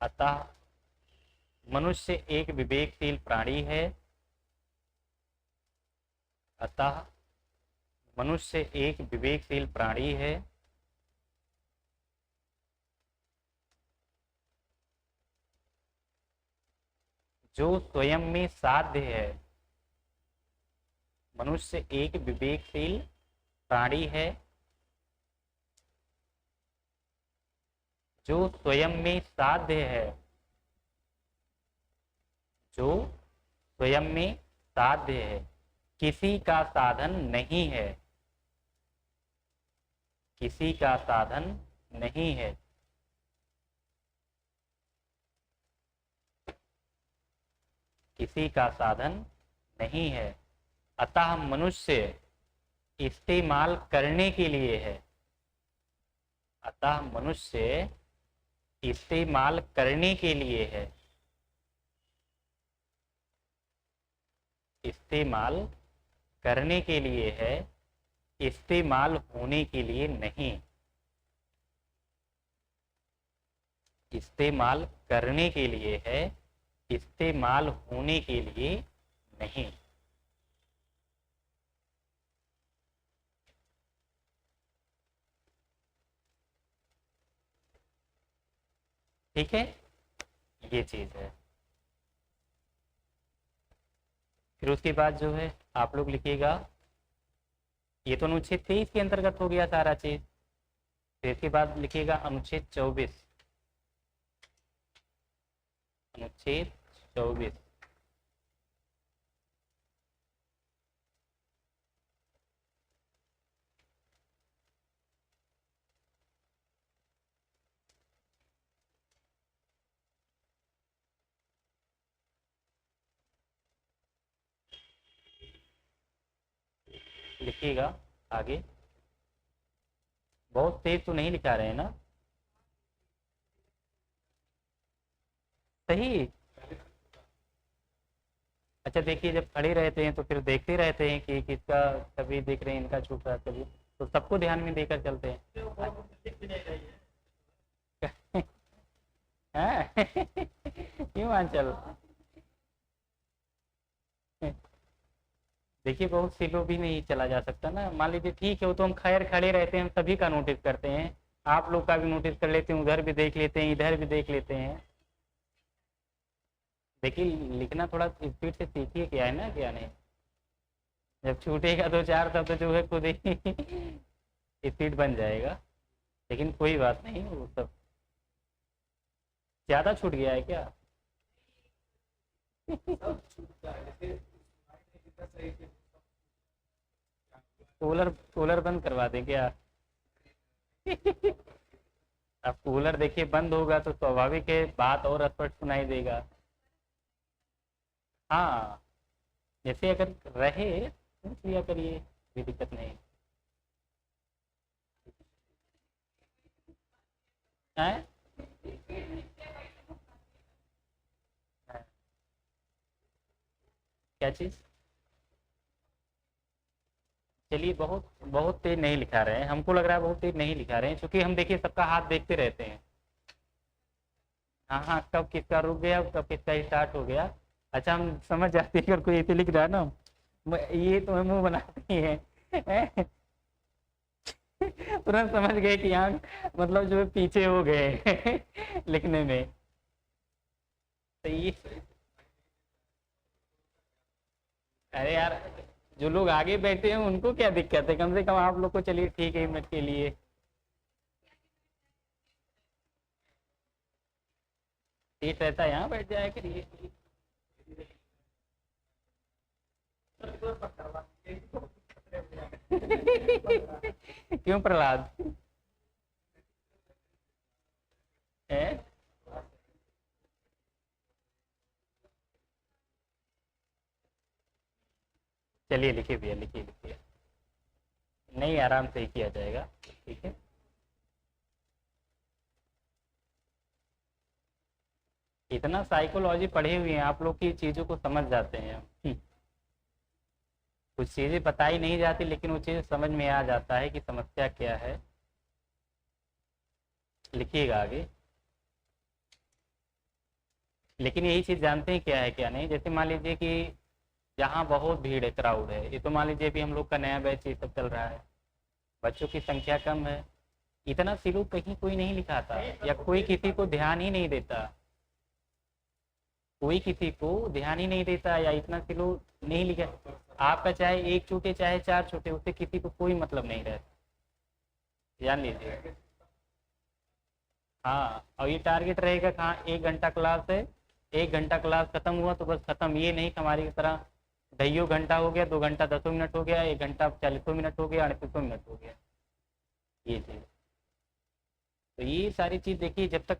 अतः मनुष्य एक विवेकशील प्राणी है, अतः मनुष्य एक विवेकशील प्राणी है, जो स्वयं में साध्य है, मनुष्य एक विवेकशील प्राणी है जो स्वयं में साध्य है, जो स्वयं में साध्य है, किसी का साधन नहीं है, किसी का साधन नहीं है, किसी का साधन नहीं है। अतः मनुष्य इस्तेमाल करने के लिए है, अतः मनुष्य इस्तेमाल करने के लिए है, इस्तेमाल करने के लिए है, इस्तेमाल होने के लिए नहीं, इस्तेमाल करने के लिए है, इस्तेमाल होने के लिए नहीं। ठीक है, ये चीज है। फिर उसके बाद जो है आप लोग लिखिएगा, ये तो अनुच्छेद 23 के अंतर्गत हो गया सारा चीज। फिर इसके बाद लिखिएगा अनुच्छेद 24, अनुच्छेद 24, लिखिएगा आगे। बहुत तेज तो नहीं लिखा रहे हैं ना? सही। अच्छा देखिए, जब खड़े रहते हैं तो फिर देखते रहते हैं कि किसका, कभी देख रहे हैं इनका छूट रहा है, कभी, तो सबको ध्यान में देकर चलते हैं। हाँ? क्यों आंचल? देखिए बहुत स्लो भी नहीं चला जा सकता ना। मान लीजिए ठीक है, वो तो हम खैर खड़े रहते हैं, हम सभी का नोटिस करते हैं। आप लोग का भी नोटिस कर लेते हैं, उधर भी देख लेते हैं, इधर भी देख लेते हैं। देखिए लिखना थोड़ा स्पीड से सीखिए, क्या है ना क्या नहीं। जब छूटेगा दो चार तब तो जो है खुद ही स्पीड बन जाएगा। लेकिन कोई बात नहीं, वो सब ज़्यादा छूट गया है क्या? कूलर कूलर बंद करवा दें क्या? अब कूलर देखिए बंद होगा तो स्वाभाविक है बात और स्पष्ट सुनाई देगा। हाँ, जैसे अगर रहे पूछ लिया करिए, कोई दिक्कत नहीं है। क्या चीज़? चलिए, बहुत बहुत तेज नहीं लिखा रहे हैं, हमको लग रहा है बहुत तेज नहीं लिखा रहे हैं, क्योंकि हम देखिए सबका हाथ देखते रहते हैं। हाँ हाँ, कब किसका रुक गया, कब किसका स्टार्ट हो गया। अच्छा, हम समझ जाते हैं अगर कोई ऐसे लिख रहा है ना, ये तो मुंह बनाती है। तुरंत समझ गए कि यहाँ मतलब जो है पीछे हो गए लिखने में। तो ये, अरे यार, जो लोग आगे बैठे हैं उनको क्या दिक्कत है, कम से कम आप लोग को चलिए ठीक है 1 मिनट के लिए। सीट रहता है यहाँ बैठ जाया करिए। क्यों प्रहलाद है? चलिए लिखिए भैया, लिखिए लिखिए। नहीं, आराम से ही किया जाएगा, ठीक है। इतना साइकोलॉजी पढ़े हुए हैं आप लोग की चीज़ों को समझ जाते हैं। कुछ चीज़ें बताई नहीं जाती, लेकिन वो चीज़ समझ में आ जाता है कि समस्या क्या है। लिखिएगा आगे। लेकिन यही चीज़ जानते हैं क्या है क्या नहीं, जैसे मान लीजिए कि जहाँ बहुत भीड़ है, क्राउड है, ये तो मान लीजिए अभी हम लोग का नया बैच ये सब चल रहा है, बच्चों की संख्या कम है, इतना सिलो कहीं कोई नहीं लिखाता, या कोई किसी को ध्यान ही नहीं देता। कोई किसी को ध्यान ही नहीं देता, या इतना सिलो नहीं लिखा। आपका चाहे एक छूटे चाहे चार छूटे, उससे किसी को कोई मतलब नहीं रहता, जान लीजिए। हाँ, और ये टारगेट रहेगा कहाँ, 1 घंटा क्लास है, 1 घंटा क्लास खत्म हुआ तो बस खत्म, ये नहीं कि हमारी तरह 2.5 घंटा हो गया, 2 घंटा 10 मिनट हो गया, 1 घंटा 40 मिनट हो गया, 38 मिनट हो गया, ये चीज़। तो ये सारी चीज़ देखिए, जब तक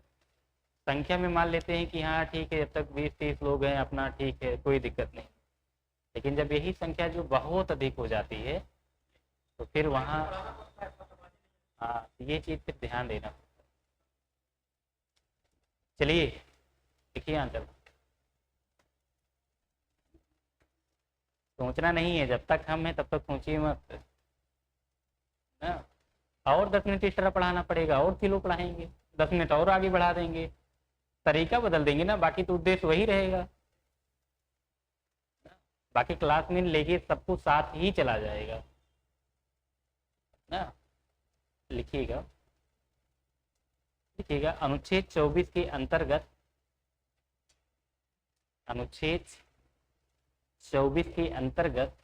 संख्या में मान लेते हैं कि हाँ ठीक है, जब तक 20-30 लोग हैं अपना ठीक है, कोई दिक्कत नहीं। लेकिन जब यही संख्या जो बहुत अधिक हो जाती है, तो फिर वहाँ, हाँ, ये चीज़ फिर ध्यान देना। चलिए देखिए आंसर। सोचना नहीं है, जब तक हम हैं तब तक सोचिए मत ना। और 10 मिनट एक्स्ट्रा पढ़ाना पड़ेगा, और किलो पढ़ाएंगे, 10 मिनट और आगे बढ़ा देंगे, तरीका बदल देंगे ना, बाकी तो उद्देश्य वही रहेगा। बाकी क्लास में लेके सबको साथ ही चला जाएगा ना। लिखिएगा, लिखिएगा, अनुच्छेद 24 के अंतर्गत, अनुच्छेद 24 के अंतर्गत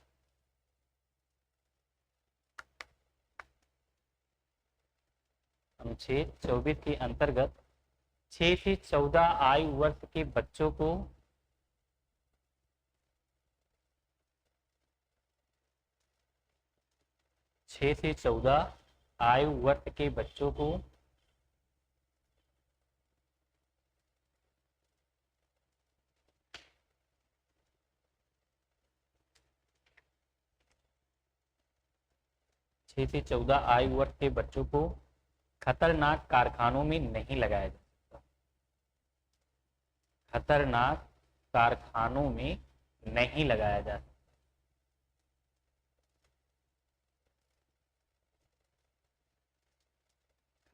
अनुच्छेद 24 के अंतर्गत 6 से 14 आयु वर्ष के बच्चों को 6 से 14 आयु वर्ष के बच्चों को 6 से 14 आयु वर्ष के बच्चों को खतरनाक कारखानों में नहीं लगाया जा सकता। खतरनाक कारखानों में नहीं लगाया जा सकता।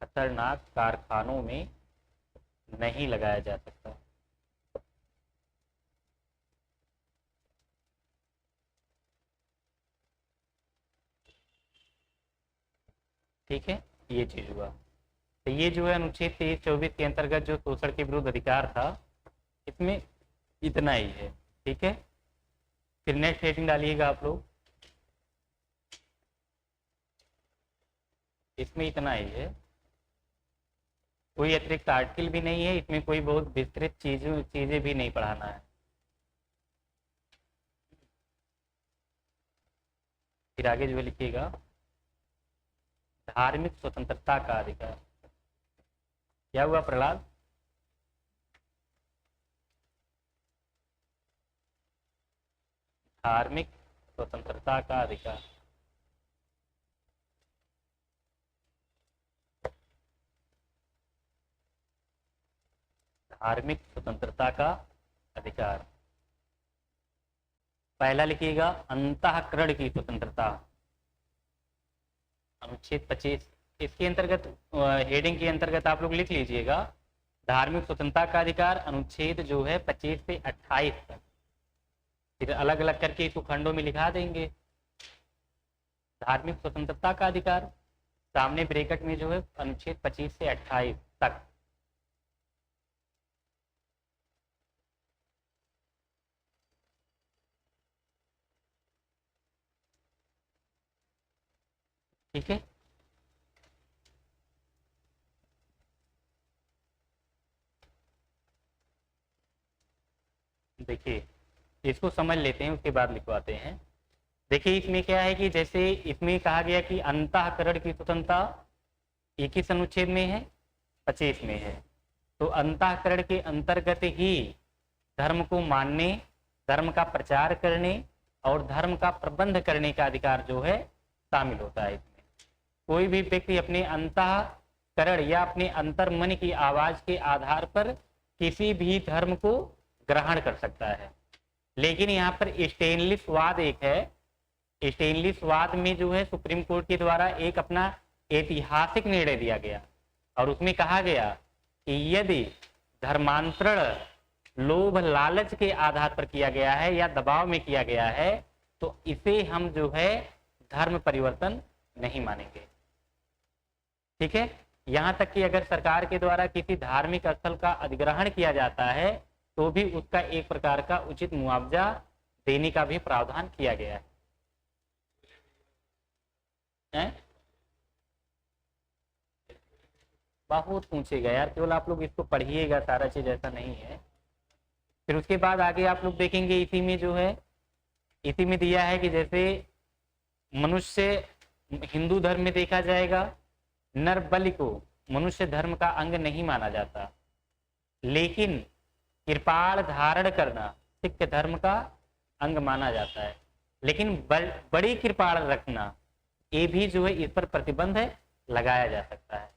खतरनाक कारखानों में नहीं लगाया जा सकता। ठीक है, ये चीज हुआ। तो ये जो है अनुच्छेद 23-24 के अंतर्गत जो शोषण के विरुद्ध अधिकार था, इसमें इतना ही है। ठीक है, फिर नेक्स्ट हेडिंग डालिएगा आप लोग, इसमें इतना ही है, कोई अतिरिक्त आर्टिकल भी नहीं है, इसमें कोई बहुत विस्तृत चीजें भी नहीं पढ़ाना है। फिर आगे जो है लिखिएगा, धार्मिक स्वतंत्रता का अधिकार। क्या हुआ प्रहलाद? धार्मिक स्वतंत्रता का अधिकार। धार्मिक स्वतंत्रता का अधिकार। पहला लिखिएगा, अंतःकरण की स्वतंत्रता, अनुच्छेद 25। इसके अंतर्गत हेडिंग के अंतर्गत आप लोग लिख लीजिएगा, धार्मिक स्वतंत्रता का अधिकार, अनुच्छेद जो है 25 से 28 तक। फिर अलग अलग करके इसको खंडों में लिखा देंगे। धार्मिक स्वतंत्रता का अधिकार, सामने ब्रैकेट में जो है अनुच्छेद 25 से 28 तक। ठीक है, देखिए इसको समझ लेते हैं, उसके बाद लिखवाते हैं। देखिए इसमें क्या है कि जैसे इसमें कहा गया कि अंतःकरण की स्वतंत्रता 21 अनुच्छेद में है, 25 में है। तो अंतःकरण के अंतर्गत ही धर्म को मानने, धर्म का प्रचार करने और धर्म का प्रबंध करने का अधिकार जो है शामिल होता है। इसमें कोई भी व्यक्ति अपने अंतःकरण या अपने अंतर्मन की आवाज के आधार पर किसी भी धर्म को ग्रहण कर सकता है। लेकिन यहाँ पर स्टेनलिसवाद एक है। स्टेनलिसवाद में जो है सुप्रीम कोर्ट के द्वारा एक अपना ऐतिहासिक निर्णय दिया गया और उसमें कहा गया कि यदि धर्मांतरण लोभ लालच के आधार पर किया गया है या दबाव में किया गया है तो इसे हम जो है धर्म परिवर्तन नहीं मानेंगे। ठीक है, यहाँ तक कि अगर सरकार के द्वारा किसी धार्मिक स्थल का अधिग्रहण किया जाता है तो भी उसका एक प्रकार का उचित मुआवजा देने का भी प्रावधान किया गया है? बहुत पूछेगा यार, केवल आप लोग इसको पढ़िएगा, सारा चीज ऐसा नहीं है। फिर उसके बाद आगे आप लोग देखेंगे, इसी में जो है इसी में दिया है कि जैसे मनुष्य, हिंदू धर्म में देखा जाएगा नर बलि को मनुष्य धर्म का अंग नहीं माना जाता, लेकिन कृपाल धारण करना सिख धर्म का अंग माना जाता है। लेकिन बड़ी कृपाल रखना ये भी जो है इस पर प्रतिबंध लगाया जा सकता है।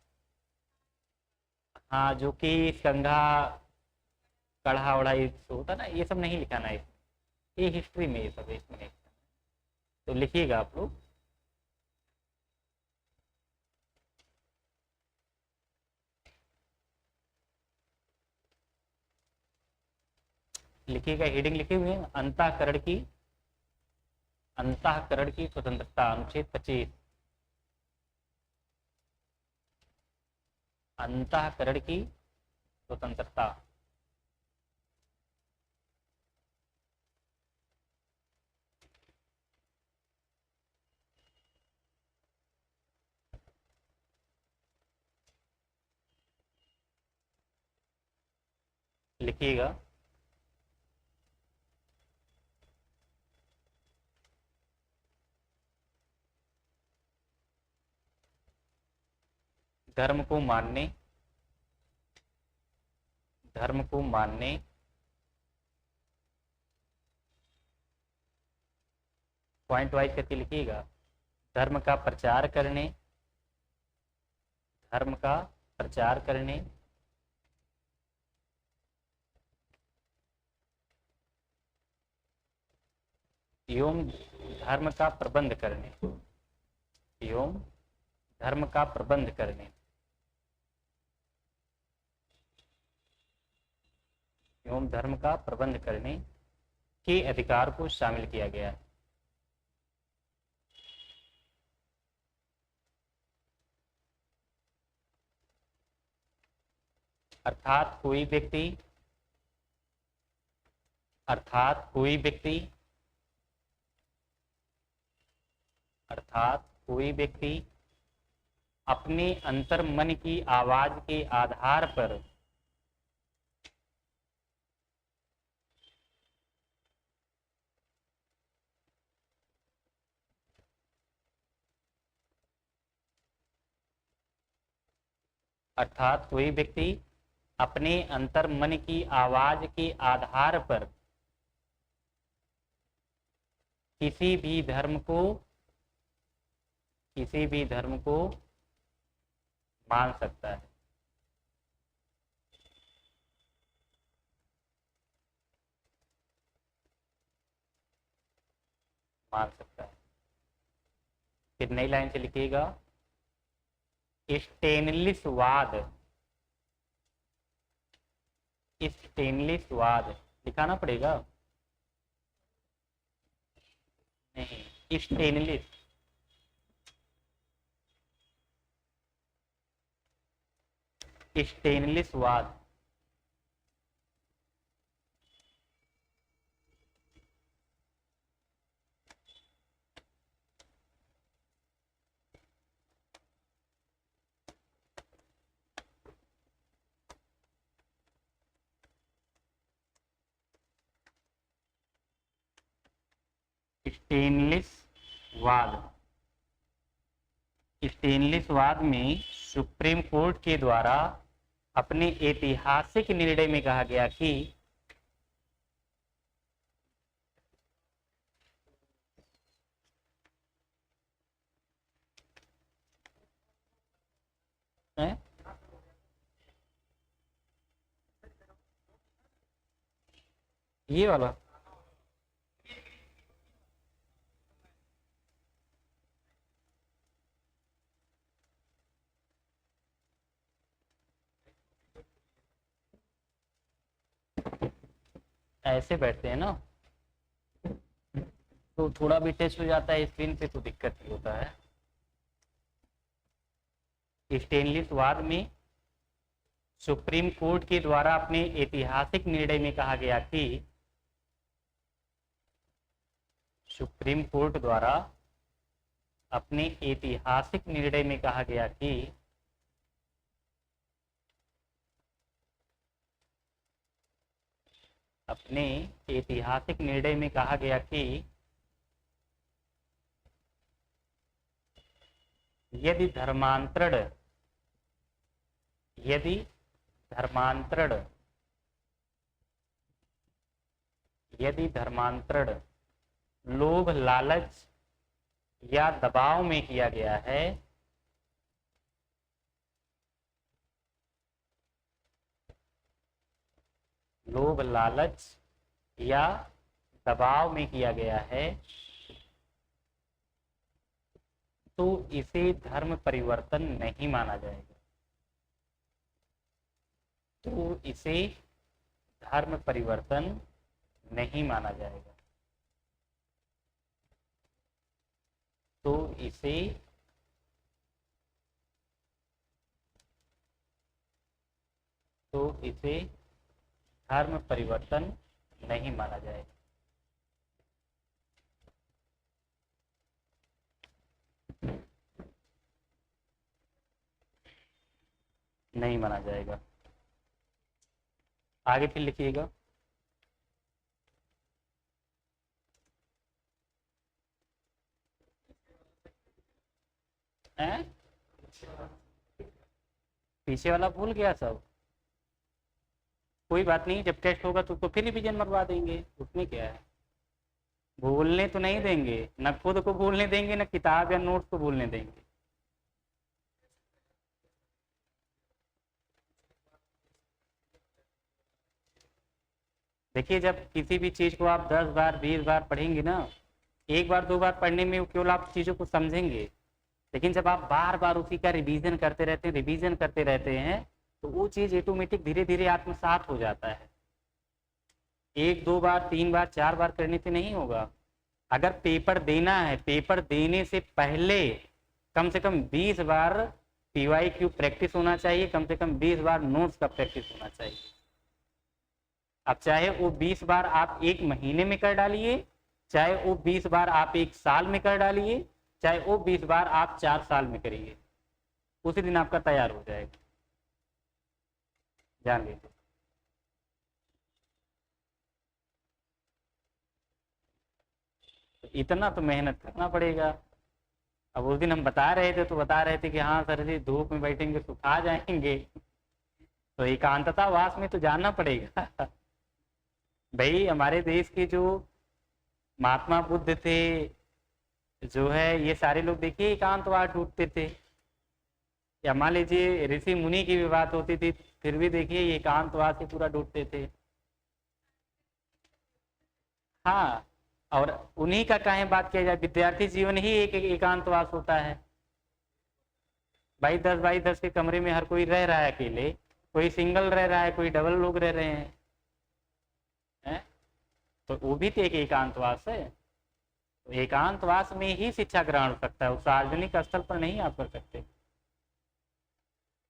हाँ, जो कि कंघा कढ़ा उड़ा होता ना, ये सब नहीं लिखाना है, ये हिस्ट्री में ये सब है, इसमें नहीं। तो लिखिएगा आप लोग, लिखिएगा, हेडिंग लिखे हुए हैं, अंतःकरण की स्वतंत्रता, अनुच्छेद 25। अंतःकरण की स्वतंत्रता। लिखिएगा, धर्म को मानने पॉइंट वाइज करके लिखिएगा, धर्म का प्रचार करने एवं धर्म का प्रबंध करने के अधिकार को शामिल किया गया है। अर्थात कोई व्यक्ति, अर्थात कोई व्यक्ति, अर्थात कोई व्यक्ति अपने अंतर्मन की आवाज के आधार पर अर्थात कोई व्यक्ति अपने अंतर्मन की आवाज के आधार पर किसी भी धर्म को, किसी भी धर्म को मान सकता है। मान सकता है। फिर नई लाइन से लिखिएगा, स्टेनलिसवाद, स्टेनलिसवाद लिखाना पड़ेगा, नहीं स्टेनलिस, स्टेनलिसवाद स्टेनलिसवाद, स्टेनलिसवाद में सुप्रीम कोर्ट के द्वारा अपने ऐतिहासिक निर्णय में कहा गया कि ये वाला ऐसे बैठते हैं ना, तो थोड़ा भी टच हो जाता है स्क्रीन पे तो दिक्कत ही होता है। स्टेनलिसवाद में सुप्रीम कोर्ट के द्वारा अपने ऐतिहासिक निर्णय में कहा गया कि सुप्रीम कोर्ट द्वारा अपने ऐतिहासिक निर्णय में कहा गया कि अपने ऐतिहासिक निर्णय में कहा गया कि यदि धर्मांतरण, यदि धर्मांतरण, यदि धर्मांतरण लोभ, लालच या दबाव में किया गया है, लोभ, लालच या दबाव में किया गया है, तो इसे धर्म परिवर्तन नहीं माना जाएगा, तो इसे धर्म परिवर्तन नहीं माना जाएगा, तो इसे धर्म परिवर्तन नहीं माना जाएगा। नहीं माना जाएगा। आगे फिर लिखिएगा, पीछे वाला भूल गया सब, कोई बात नहीं, जब टेस्ट होगा तो फिर रिवीजन मरवा देंगे, उसमें क्या है। भूलने तो नहीं देंगे, न खुद को भूलने देंगे, न किताब या नोट्स को भूलने देंगे। देखिए, जब किसी भी चीज को आप 10 बार 20 बार पढ़ेंगे ना, एक बार 2 बार पढ़ने में केवल आप चीजों को समझेंगे, लेकिन जब आप बार बार उसी का रिवीजन करते रहते हैं, रिवीजन करते रहते हैं, तो वो चीज ऑटोमेटिक धीरे धीरे आत्मसात हो जाता है। 1 2 बार 3 बार 4 बार करने से नहीं होगा। अगर पेपर देना है, पेपर देने से पहले कम से कम 20 बार PYQ प्रैक्टिस होना चाहिए, कम से कम 20 बार नोट्स का प्रैक्टिस होना चाहिए। अब चाहे वो 20 बार आप एक महीने में कर डालिए, चाहे वो 20 बार आप एक साल में कर डालिए, चाहे वो 20 बार आप 4 साल में करिए, उसी दिन आपका तैयार हो जाएगा। जान लीजिए। तो इतना तो मेहनत करना पड़ेगा। अब उस दिन हम बता रहे थे तो बता रहे थे कि हाँ सर जी धूप में बैठेंगे सुखा जाएंगे, तो एकांतता वास में तो जाना पड़ेगा। भाई हमारे देश के जो महात्मा बुद्ध थे, जो है ये सारे लोग देखिए एकांतवास ढूंढते थे। या मान लीजिए ऋषि मुनि की भी बात होती थी, फिर भी देखिए ये एकांतवास ही पूरा ढूंढते थे। हाँ, और उन्हीं का कहें बात किया जाए, विद्यार्थी जीवन ही एक एकांतवास होता है। भाई 10 बाई 10 के कमरे में हर कोई रह रहा है अकेले, कोई सिंगल रह रहा है, कोई डबल लोग रह रहे हैं, है? तो वो भी तो एक एकांतवास है। तो एकांतवास में ही शिक्षा ग्रहण हो सकता है, उस सार्वजनिक स्थल पर नहीं आप कर सकते।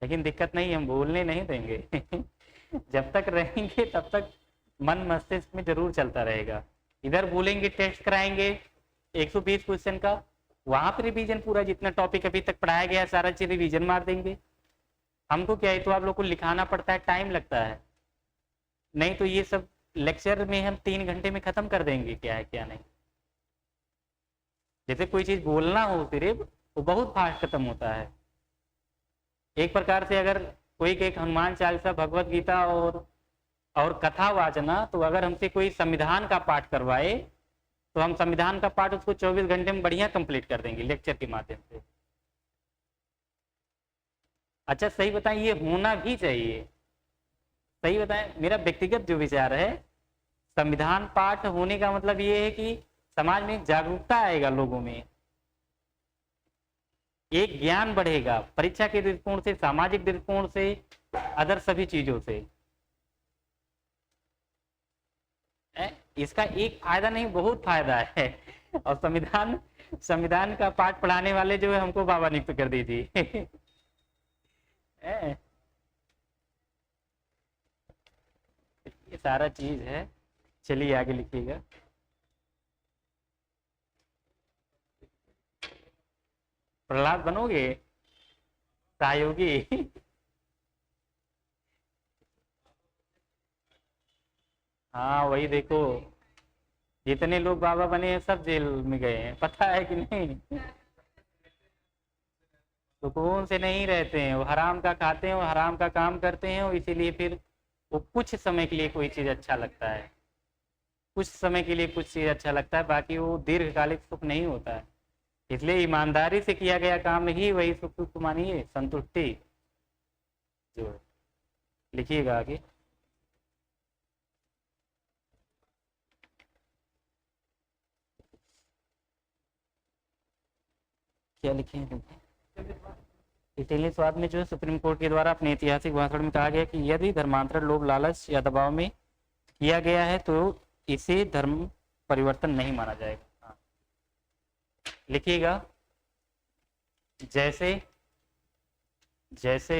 लेकिन दिक्कत नहीं, हम बोलने नहीं देंगे। जब तक रहेंगे तब तक मन मस्तिष्क में जरूर चलता रहेगा। इधर बोलेंगे, टेस्ट कराएंगे 120 क्वेश्चन का, वहां पर रिवीजन पूरा जितना टॉपिक अभी तक पढ़ाया गया सारा चीज रिवीजन मार देंगे। हमको क्या है, तो आप लोग को लिखाना पड़ता है, टाइम लगता है। नहीं तो ये सब लेक्चर में हम 3 घंटे में खत्म कर देंगे, क्या है क्या नहीं। जैसे कोई चीज बोलना हो सिर्फ, वो बहुत फास्ट खत्म होता है। एक प्रकार से अगर कोई एक हनुमान चालीसा, भगवत गीता और कथा वाचना, तो अगर हमसे कोई संविधान का पाठ करवाए तो हम संविधान का पाठ उसको 24 घंटे में बढ़िया कंप्लीट कर देंगे लेक्चर के माध्यम से। अच्छा सही बताएं, ये होना भी चाहिए। सही बताएं, मेरा व्यक्तिगत जो विचार है, संविधान पाठ होने का मतलब ये है कि समाज में जागरूकता आएगा, लोगों में एक ज्ञान बढ़ेगा, परीक्षा के दृष्टिकोण से, सामाजिक दृष्टिकोण से, अदर सभी चीजों से। इसका एक फायदा नहीं, बहुत फायदा है। और संविधान संविधान का पाठ पढ़ाने वाले जो है हमको बाबा नियुक्त कर दीजिए। ये सारा चीज है। चलिए आगे लिखिएगा। प्रहलाद बनोगे सहयोगी? हाँ वही देखो, जितने लोग बाबा बने हैं सब जेल में गए हैं, पता है कि नहीं? सुकून से नहीं रहते हैं, वो हराम का खाते हैं, वो हराम का काम करते हैं, और इसीलिए फिर वो कुछ समय के लिए कोई चीज अच्छा लगता है, कुछ समय के लिए कुछ चीज अच्छा लगता है, बाकी वो दीर्घकालिक सुख नहीं होता है। इसलिए ईमानदारी से किया गया काम ही वही सुख मानिए, संतुष्टि जो है। लिखिएगा आगे। क्या लिखे हैं? इटली स्वाद में जो है सुप्रीम कोर्ट के द्वारा अपने ऐतिहासिक भाषण में कहा गया कि यदि धर्मांतरण लोभ लालच या दबाव में किया गया है तो इसे धर्म परिवर्तन नहीं माना जाएगा। हाँ। लिखिएगा। जैसे जैसे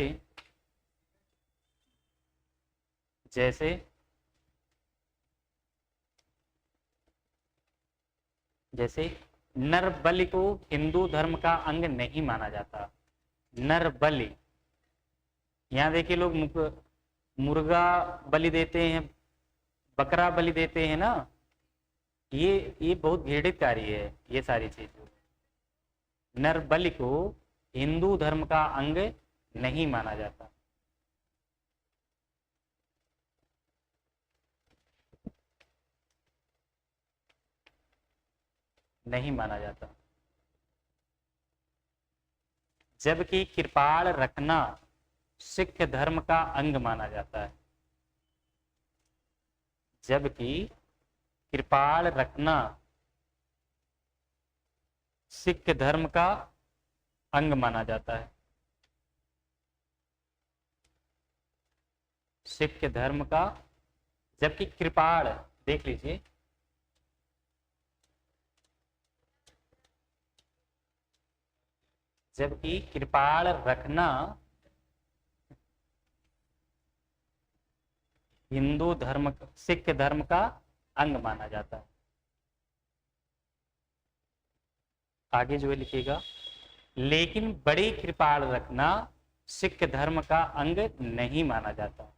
जैसे जैसे नर बलि को हिंदू धर्म का अंग नहीं माना जाता। नर बलि, यहाँ देखिए लोग मुर्गा बलि देते हैं, बकरा बलि देते हैं ना, ये बहुत घृणित कार्य है ये सारी चीज। नर बलि को हिंदू धर्म का अंग नहीं माना जाता। नहीं माना जाता। जबकि कृपाण रखना सिख धर्म का अंग माना जाता है। जबकि कृपाण रखना सिख धर्म का अंग माना जाता है। सिख धर्म का, जबकि कृपाण, देख लीजिए, जबकि कृपाण रखना हिंदू धर्म, सिख धर्म का अंग माना जाता है। आगे जो है लिखिएगा, लेकिन बड़ी कृपाण रखना सिख धर्म का अंग नहीं माना जाता।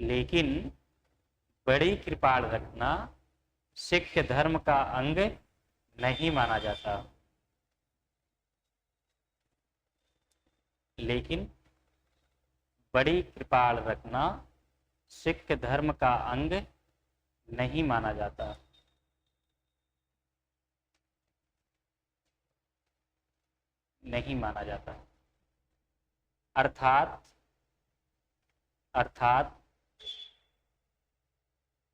लेकिन बड़ी कृपाण रखना सिख धर्म का अंग नहीं माना जाता। लेकिन बड़ी कृपाण रखना सिख धर्म का अंग नहीं माना जाता। नहीं माना जाता। अर्थात अर्थात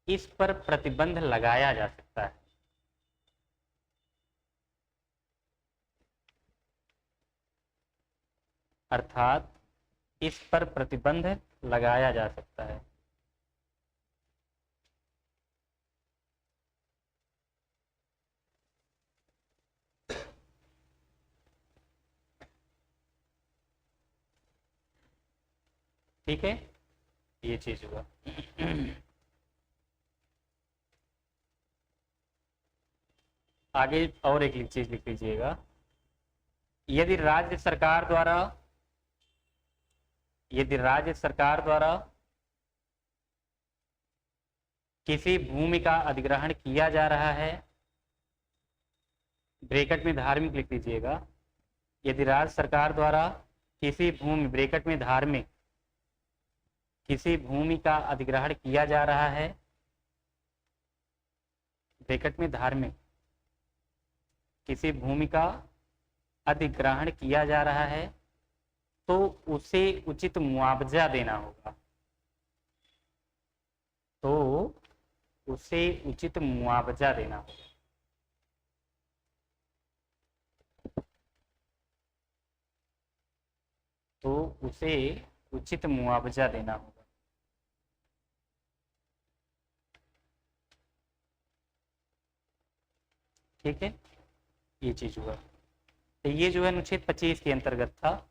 इस पर प्रतिबंध लगाया जा सकता है। अर्थात इस पर प्रतिबंध लगाया जा सकता है। ठीक है, ये चीज हुआ। आगे और एक चीज लिख लीजिएगा, यदि राज्य सरकार द्वारा किसी भूमि का अधिग्रहण किया जा रहा है, ब्रैकेट में धार्मिक लिख लीजिएगा, यदि राज्य सरकार द्वारा किसी भूमि, ब्रैकेट में धार्मिक, किसी भूमि का अधिग्रहण किया जा रहा है, ब्रैकेट में धार्मिक, किसी भूमि का अधिग्रहण किया जा रहा है, तो उसे उचित मुआवजा देना होगा। तो उसे उचित मुआवजा देना होगा। तो उसे उचित मुआवजा देना होगा। ठीक है, ये चीज हुआ। तो ये जो है अनुच्छेद 25 के अंतर्गत था।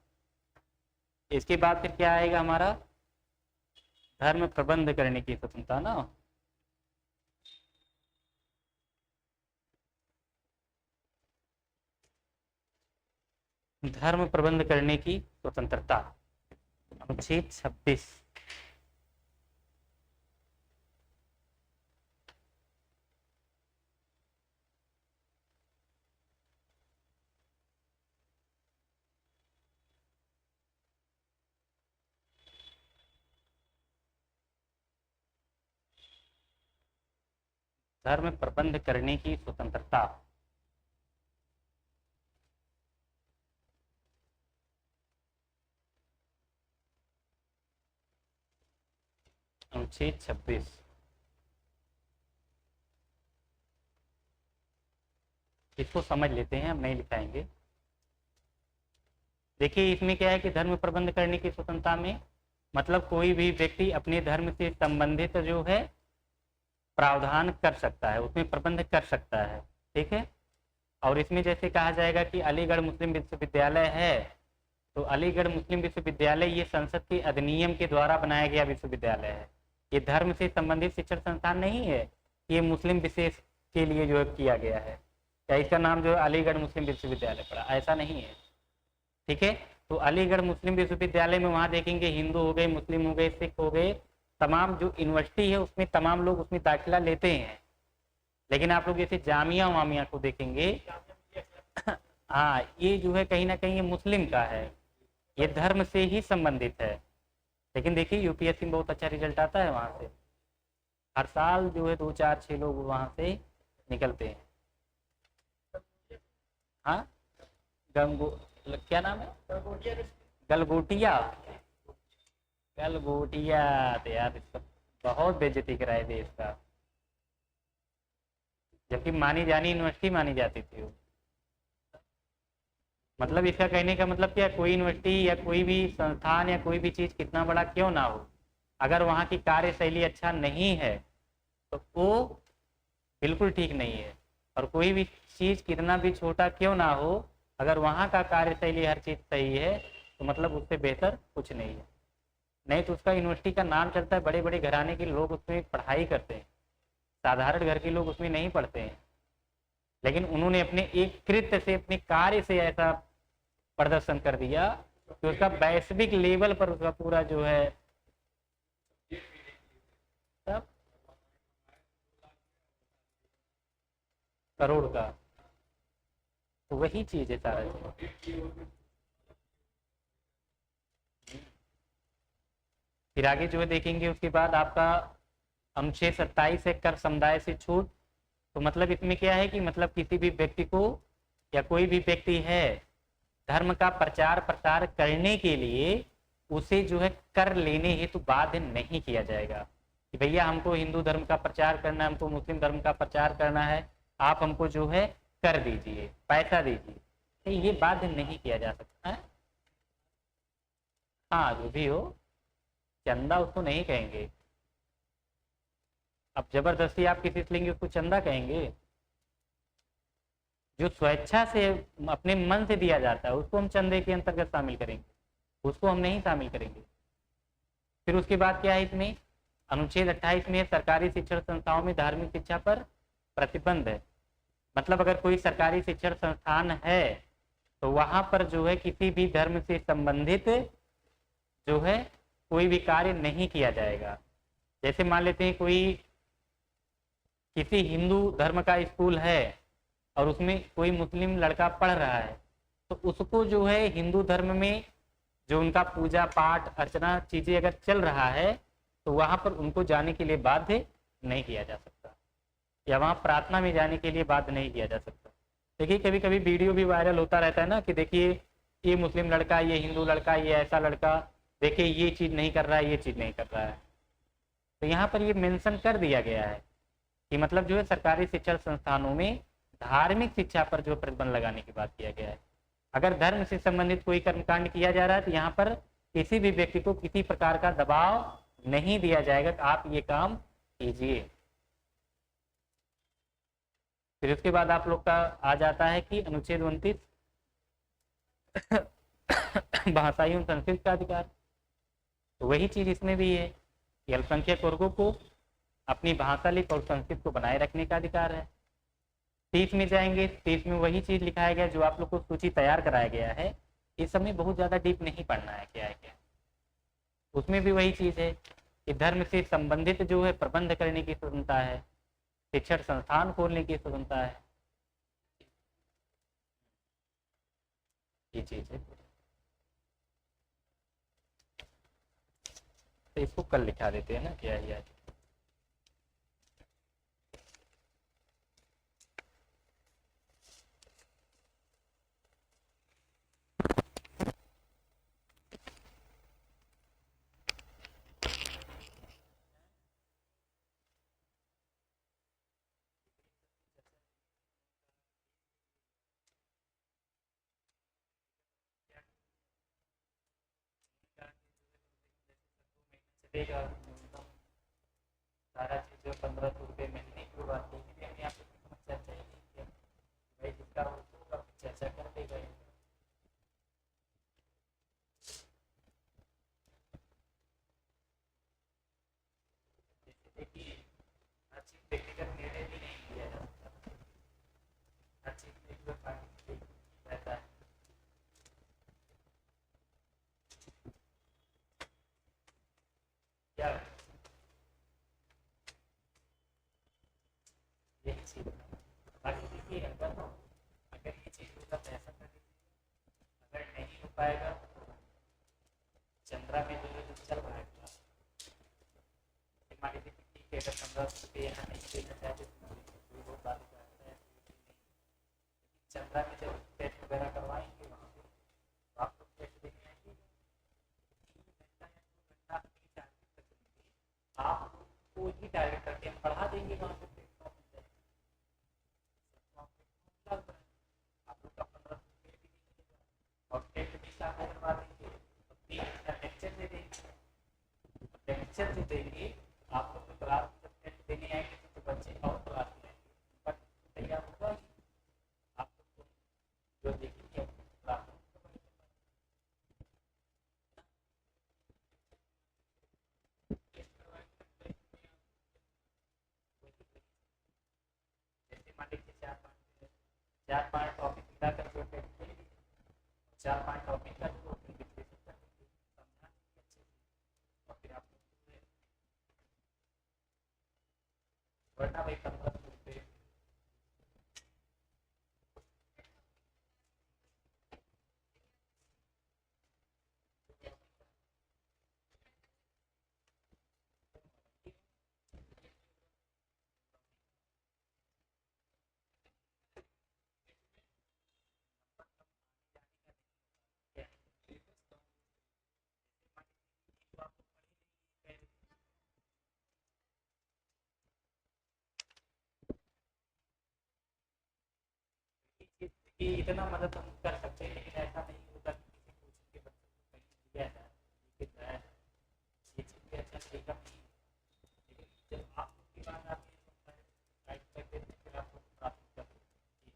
इसके बाद फिर क्या आएगा हमारा, धर्म प्रबंध करने की स्वतंत्रता ना। धर्म प्रबंध करने की स्वतंत्रता, अनुच्छेद 26। धर्म प्रबंध करने की स्वतंत्रता, अनुच्छेद 26। इसको समझ लेते हैं, हम नहीं लिखाएंगे। देखिए इसमें क्या है कि धर्म प्रबंध करने की स्वतंत्रता में मतलब कोई भी व्यक्ति अपने धर्म से संबंधित जो है प्रावधान कर सकता है, उसमें प्रबंध कर सकता है। ठीक है, और इसमें जैसे कहा जाएगा कि अलीगढ़ मुस्लिम विश्वविद्यालय है, तो अलीगढ़ मुस्लिम विश्वविद्यालय ये संसद के अधिनियम के द्वारा बनाया गया विश्वविद्यालय है। ये धर्म से संबंधित शिक्षण संस्थान नहीं है, ये मुस्लिम विशेष के लिए जो है किया गया है, या इसका नाम जो है अलीगढ़ मुस्लिम विश्वविद्यालय पड़ा, ऐसा नहीं है। ठीक है, तो अलीगढ़ मुस्लिम विश्वविद्यालय में वहाँ देखेंगे हिंदू हो गए, मुस्लिम हो गए, सिख हो गए, तमाम जो यूनिवर्सिटी है उसमें तमाम लोग उसमें दाखिला लेते हैं। लेकिन आप लोग जैसे जामिया वामिया को देखेंगे, हाँ ये जो है कहीं ना कहीं ये मुस्लिम का है, ये धर्म से ही संबंधित है। लेकिन देखिए यूपीएससी में बहुत अच्छा रिजल्ट आता है वहाँ से, हर साल जो है 2 4 6 लोग वहाँ से निकलते हैं। हाँ गंगो, क्या नाम है, गलगोटिया। गलगोटिया तो यार इसका बहुत बेइज्जती कराए देश का, जबकि मानी जानी यूनिवर्सिटी मानी जाती थी वो। मतलब इसका कहने का मतलब क्या, कोई यूनिवर्सिटी या कोई भी संस्थान या कोई भी चीज़ कितना बड़ा क्यों ना हो, अगर वहाँ की कार्यशैली अच्छा नहीं है तो वो बिल्कुल ठीक नहीं है। और कोई भी चीज़ कितना भी छोटा क्यों ना हो, अगर वहाँ का कार्यशैली हर चीज़ सही है तो मतलब उससे बेहतर कुछ नहीं है। नहीं तो उसका यूनिवर्सिटी का नाम चलता है, बड़े बड़े घराने के लोग उसमें पढ़ाई करते हैं, साधारण घर के लोग उसमें नहीं पढ़ते हैं, लेकिन उन्होंने अपने एक कृत्य से, अपने कार्य से ऐसा प्रदर्शन कर दिया कि उसका वैश्विक लेवल पर उसका पूरा जो है सब करोड़ का, तो वही चीज है सारा चीज। फिर आगे जो है देखेंगे उसके बाद आपका अनुच्छेद 27 है, कर समुदाय से छूट। तो मतलब इसमें क्या है कि मतलब किसी भी व्यक्ति को या कोई भी व्यक्ति है धर्म का प्रचार प्रसार करने के लिए उसे जो है कर लेने हेतु बाध्य नहीं किया जाएगा कि भैया हमको हिंदू धर्म का प्रचार करना है, हमको मुस्लिम धर्म का प्रचार करना है, आप हमको जो है कर दीजिए, पैसा दीजिए, तो ये बाध्य नहीं किया जा सकता है। हाँ जो भी हो, चंदा उसको नहीं कहेंगे। अब जबरदस्ती आप किसी से लेंगे उसको चंदा कहेंगे? जो स्वेच्छा से अपने मन से दिया जाता है उसको हम चंदे के अंतर्गत शामिल करेंगे, उसको हम नहीं शामिल करेंगे। फिर उसके बाद क्या है इसमें, अनुच्छेद 28 में सरकारी शिक्षण संस्थाओं में धार्मिक शिक्षा पर प्रतिबंध है। मतलब अगर कोई सरकारी शिक्षण संस्थान है तो वहां पर जो है किसी भी धर्म से संबंधित जो है कोई भी कार्य नहीं किया जाएगा। जैसे मान लेते हैं कोई किसी हिंदू धर्म का स्कूल है और उसमें कोई मुस्लिम लड़का पढ़ रहा है, तो उसको जो है हिंदू धर्म में जो उनका पूजा पाठ अर्चना चीजें अगर चल रहा है तो वहां पर उनको जाने के लिए बाध्य नहीं किया जा सकता, या वहां प्रार्थना में जाने के लिए बाध्य नहीं किया जा सकता। देखिए कभी कभी वीडियो भी वायरल होता रहता है ना कि देखिए ये मुस्लिम लड़का, ये हिंदू लड़का, ये ऐसा लड़का, देखिए ये चीज नहीं कर रहा है, ये चीज नहीं कर रहा है। तो यहाँ पर ये मेंशन कर दिया गया है कि मतलब जो है सरकारी शिक्षण संस्थानों में धार्मिक शिक्षा पर जो प्रतिबंध लगाने की बात किया गया है। अगर धर्म से संबंधित कोई कर्मकांड किया जा रहा है तो यहाँ पर किसी भी व्यक्ति को किसी प्रकार का दबाव नहीं दिया जाएगा कि आप ये काम कीजिए। फिर उसके बाद आप लोग का आ जाता है कि अनुच्छेद 29 भाषा एवं संस्कृति का अधिकार। तो वही चीज इसमें भी है कि अल्पसंख्यक वर्गों को अपनी भाषा लिपि और संस्कृति को बनाए रखने का अधिकार है। 30 में जाएंगे, 30 में वही चीज लिखाया गया जो आप लोग को सूची तैयार कराया गया है। इस समय बहुत ज्यादा डीप नहीं पढ़ना है क्या है क्या, उसमें भी वही चीज है कि धर्म से संबंधित जो है प्रबंध करने की स्वतंत्रता है, शिक्षण संस्थान खोलने की स्वतंत्रता है, ये चीज है। तो इसको कल लिखा देते हैं ना क्या ही आज। चलेगा सारा चीज 1500 रुपये महीने की बात, लेकिन हमें यहाँ पे समस्या चाहिए भाई जिसका होगा चर्चा कर देगा। देखिए हर चीज व्यक्तिगत निर्णय भी नहीं किया जा सकता, हर चीज में पार्टी रहता है। क्या यही चीज बाकी देखिए अगर ये चीज होगा तो ऐसा कर दीजिए, अगर नहीं हो पाएगा चंद्रा में जो है चल रहा है मान लीजिए ठीक है, अगर 1500 रुपये यहाँ नहीं देना चाहते तो बहुत बात करता है। चंद्रा में जब टेस्ट वगैरह करवाएंगे वहाँ पे तो आप लोग टेस्ट देने आएंगे 3 घंटा या 2 घंटा आपको ही टारगेट करके हम पढ़ा देंगे वहाँ पे। आप लोग का 1500 रुपये भी नहीं और टेस्ट भी साथ करवा देंगे तो 3 घंटा लेक्चर दे देंगे। लेक्चर जो देंगे आप लोग क्लास जब टेस्ट देने आएंगे तो बच्चे और क्लास में आएंगे, तैयार होगा आप लोग जो देखेंगे 4-5 टॉपिक मिलाकर जो टेस्ट ले ली, 4-5 टॉपिक का जो विश्लेषण कर देंगे, समझा देंगे अच्छे से, और फिर आप वरना भाई 15 रुपये कि इतना मदद हम कर सकते हैं, लेकिन ऐसा नहीं होता कि किसी कोचिंग के बच्चे को कहीं दिया जाए, लिखित जाए, ये चीज़ भी अच्छा तरीका नहीं है। लेकिन जब आप लोग की बात आती है तो गाइड कर देते हैं, फिर आप लोग प्राथमिक कर देते हैं कि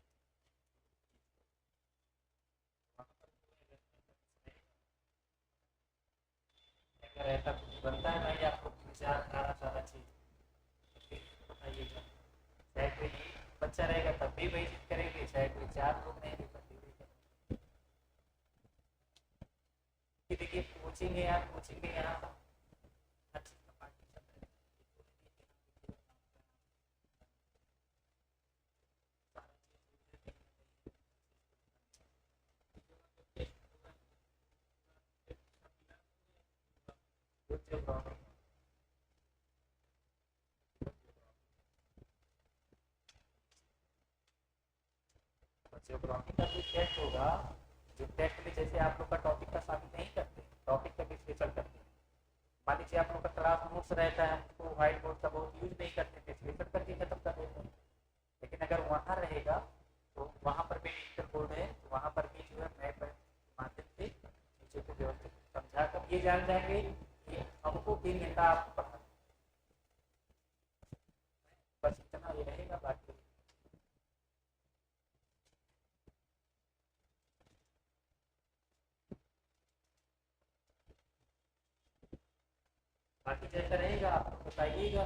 वहाँ पर जो है अगर ऐसा कुछ बनता है भाई आपको विचार सारा चीज़ तो फिर बताइएगा। चाहे कोई एक बच्चा रहेगा तब भी वही चीज़ करेंगे, चाहे कोई 4 लोग रहेंगे तब भी वही करेंगे। कि देखिए कोचिंग है यार, कोचिंग में यहाँ हर चीज़ का पार्टीशन है, ज्योग्राफी का जो टेस्ट होगा, जो टेस्ट में जैसे आप लोग का टॉपिक का शामिल नहीं करते, टॉपिक का विश्लेषण करते हैं। मान लीजिए आप लोग का क्लास नोट्स रहता है, उसको व्हाइट बोर्ड का बहुत यूज नहीं करते, विश्लेषण करके खत्म कर देते हैं। लेकिन अगर वहाँ रहेगा तो वहाँ पर भी डिजिटल बोर्ड है, तो वहाँ पर भी जो है मैप के माध्यम से चीज़ों को व्यवस्थित समझा कर ये जान जाएंगे कि हमको 3 घंटा आपको पढ़ा, बस इतना ये रहेगा। बाकी बाकी जैसा रहेगा आप बताइएगा।